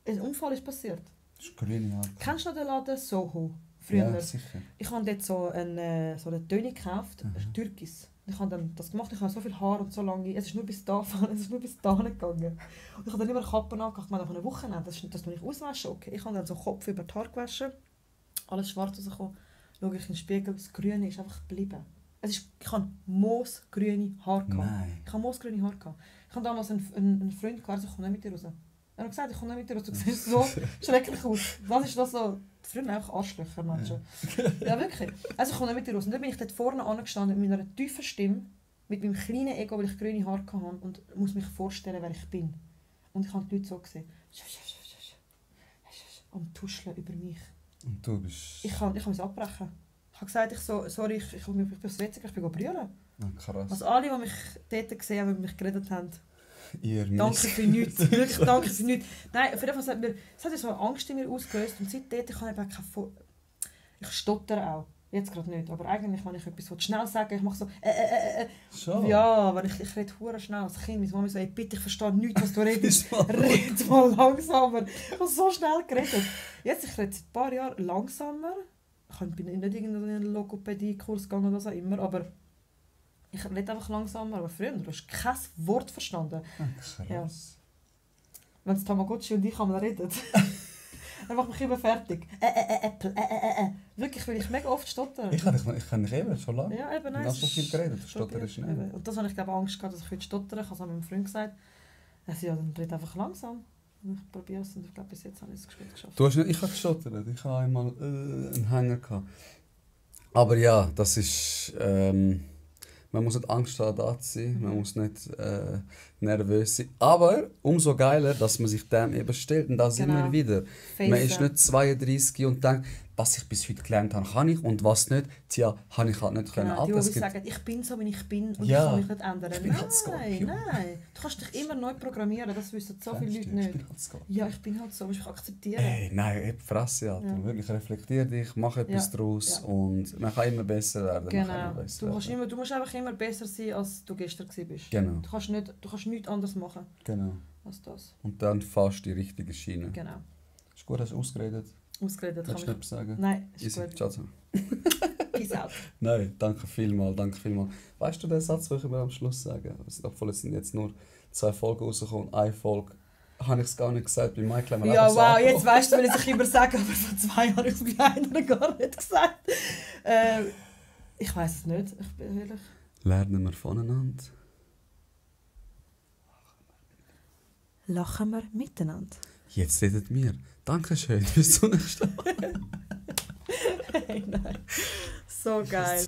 Ein Unfall ist passiert. Das ist grüne Haare. Kennst du noch den Laden Soho? Früher? Ja, sicher. Ich habe dort so eine Töne gekauft, Türkis. Ich habe dann das gemacht, ich habe so viel Haar und so lange, es ist nur bis da gegangen. Und ich habe dann immer Kappen angehabt, ich meine, nach einer Woche nehmen, das tue ich auswaschen. Okay. Ich habe dann so Kopf über die Haare gewaschen, alles schwarz rausgekommen, schaue ich in den Spiegel, das Grüne ist einfach geblieben. Ich hatte moosgrüne Haare. Nein. Ich habe moosgrüne Haare. Ich hatte damals einen Freund, der ich komme nicht mit dir raus. Er hat gesagt, ich komme nicht mit dir raus, du siehst so schrecklich aus. Das ist das so... Früher einfach Arschlöcher, Menschen. Ja, wirklich. Also ich komme nicht mit dir raus. Und dann bin ich dort vorne angestanden mit einer tiefen Stimme, mit meinem kleinen Ego, weil ich grüne Haare hatte und muss mich vorstellen, wer ich bin. Und ich habe die Leute so gesehen. Am Tuscheln über mich. Und du bist... Ich kann es abbrechen. Ich habe gesagt, sorry, ich bin Schweizer, ich bin brüllen. krass. Also alle, die mich dort gesehen haben, die mich geredet haben, Danke für nichts. Wirklich danke für nichts. Nein, auf jeden Fall hat so eine Angst in mir ausgelöst und seitdem kann ich keine... Ich stottere auch. Jetzt gerade nicht, aber eigentlich, wenn ich etwas schnell sagen will, ich mache so Schon? Ja, aber ich rede hure schnell als Kind. Meine Mama so, bitte, ich verstehe nichts, was du redest. Red mal langsamer. Ich habe so schnell geredet. Jetzt, ich rede seit ein paar Jahren langsamer. Ich bin nicht in irgendeinen Logopädie-Kurs gegangen oder so immer, aber ich rede einfach langsamer. Aber früher, du hast kein Wort verstanden. Krass. Ja. Wenn es Tamagotchi und ich einmal reden, dann macht mich immer fertig. Äpfel, Wirklich, weil ich mega oft stotter. Ich kann dich eben schon lange. Ja, eben, nein. Du hast so viel geredet, stotter ist schnell. Eben. Und das habe ich glaube Angst gehabt, dass ich heute stottere. Ich habe es meinem Freund gesagt. Er sagt, ja, dann red einfach langsam. Und ich probiere es und ich glaube, bis jetzt habe ich es geschafft. Ich habe gestottert. Ich habe einmal einen Hänger gehabt. Aber ja, das ist... man muss nicht Angst haben, da zu sein. Man muss nicht nervös sein. Aber umso geiler, dass man sich dem eben stellt. Und da sind wir wieder. Man ist nicht 32 und denkt, was ich bis heute gelernt habe, kann ich. Und was nicht, tja, habe ich halt nicht können. Die, die sagen, ich bin so, wie ich bin und ja, ich kann mich nicht ändern. Ich bin halt Skorpion. Nein. Du kannst dich immer neu programmieren, das wissen so viele Leute nicht. Ich bin halt Skorpion. Ja, ich bin halt so, musst mich akzeptieren. Hey, nein, Fresse, Alter. Ja. Wirklich, reflektier dich, mach etwas daraus und man kann immer besser werden. Genau. Du musst einfach immer besser sein, als du gestern warst. Genau. Du kannst nichts anderes machen als das. Und dann fährst du die richtige Schiene. Genau. Ist gut, hast du ausgeredet? Ausgeredet kann ich nicht sagen. Nein, ist Easy. gut. Ciao. Peace out. Nein, danke vielmals. Weißt du den Satz, den ich mir am Schluss sagen? Obwohl es sind jetzt nur 2 Folgen rausgekommen, eine Folge habe ich es gar nicht gesagt. Bei Michael haben wir Ja, einfach so wow, jetzt abgebrochen. weißt du, will ich es immer sagen, aber vor 2 Jahren habe ich es bei einer gar nicht gesagt. Ich weiß es nicht, ich bin ehrlich. Lernen wir voneinander. Lachen wir miteinander. Jetzt redet wir. Dankeschön, bis zum nächsten Mal. Hey, nein. So geil.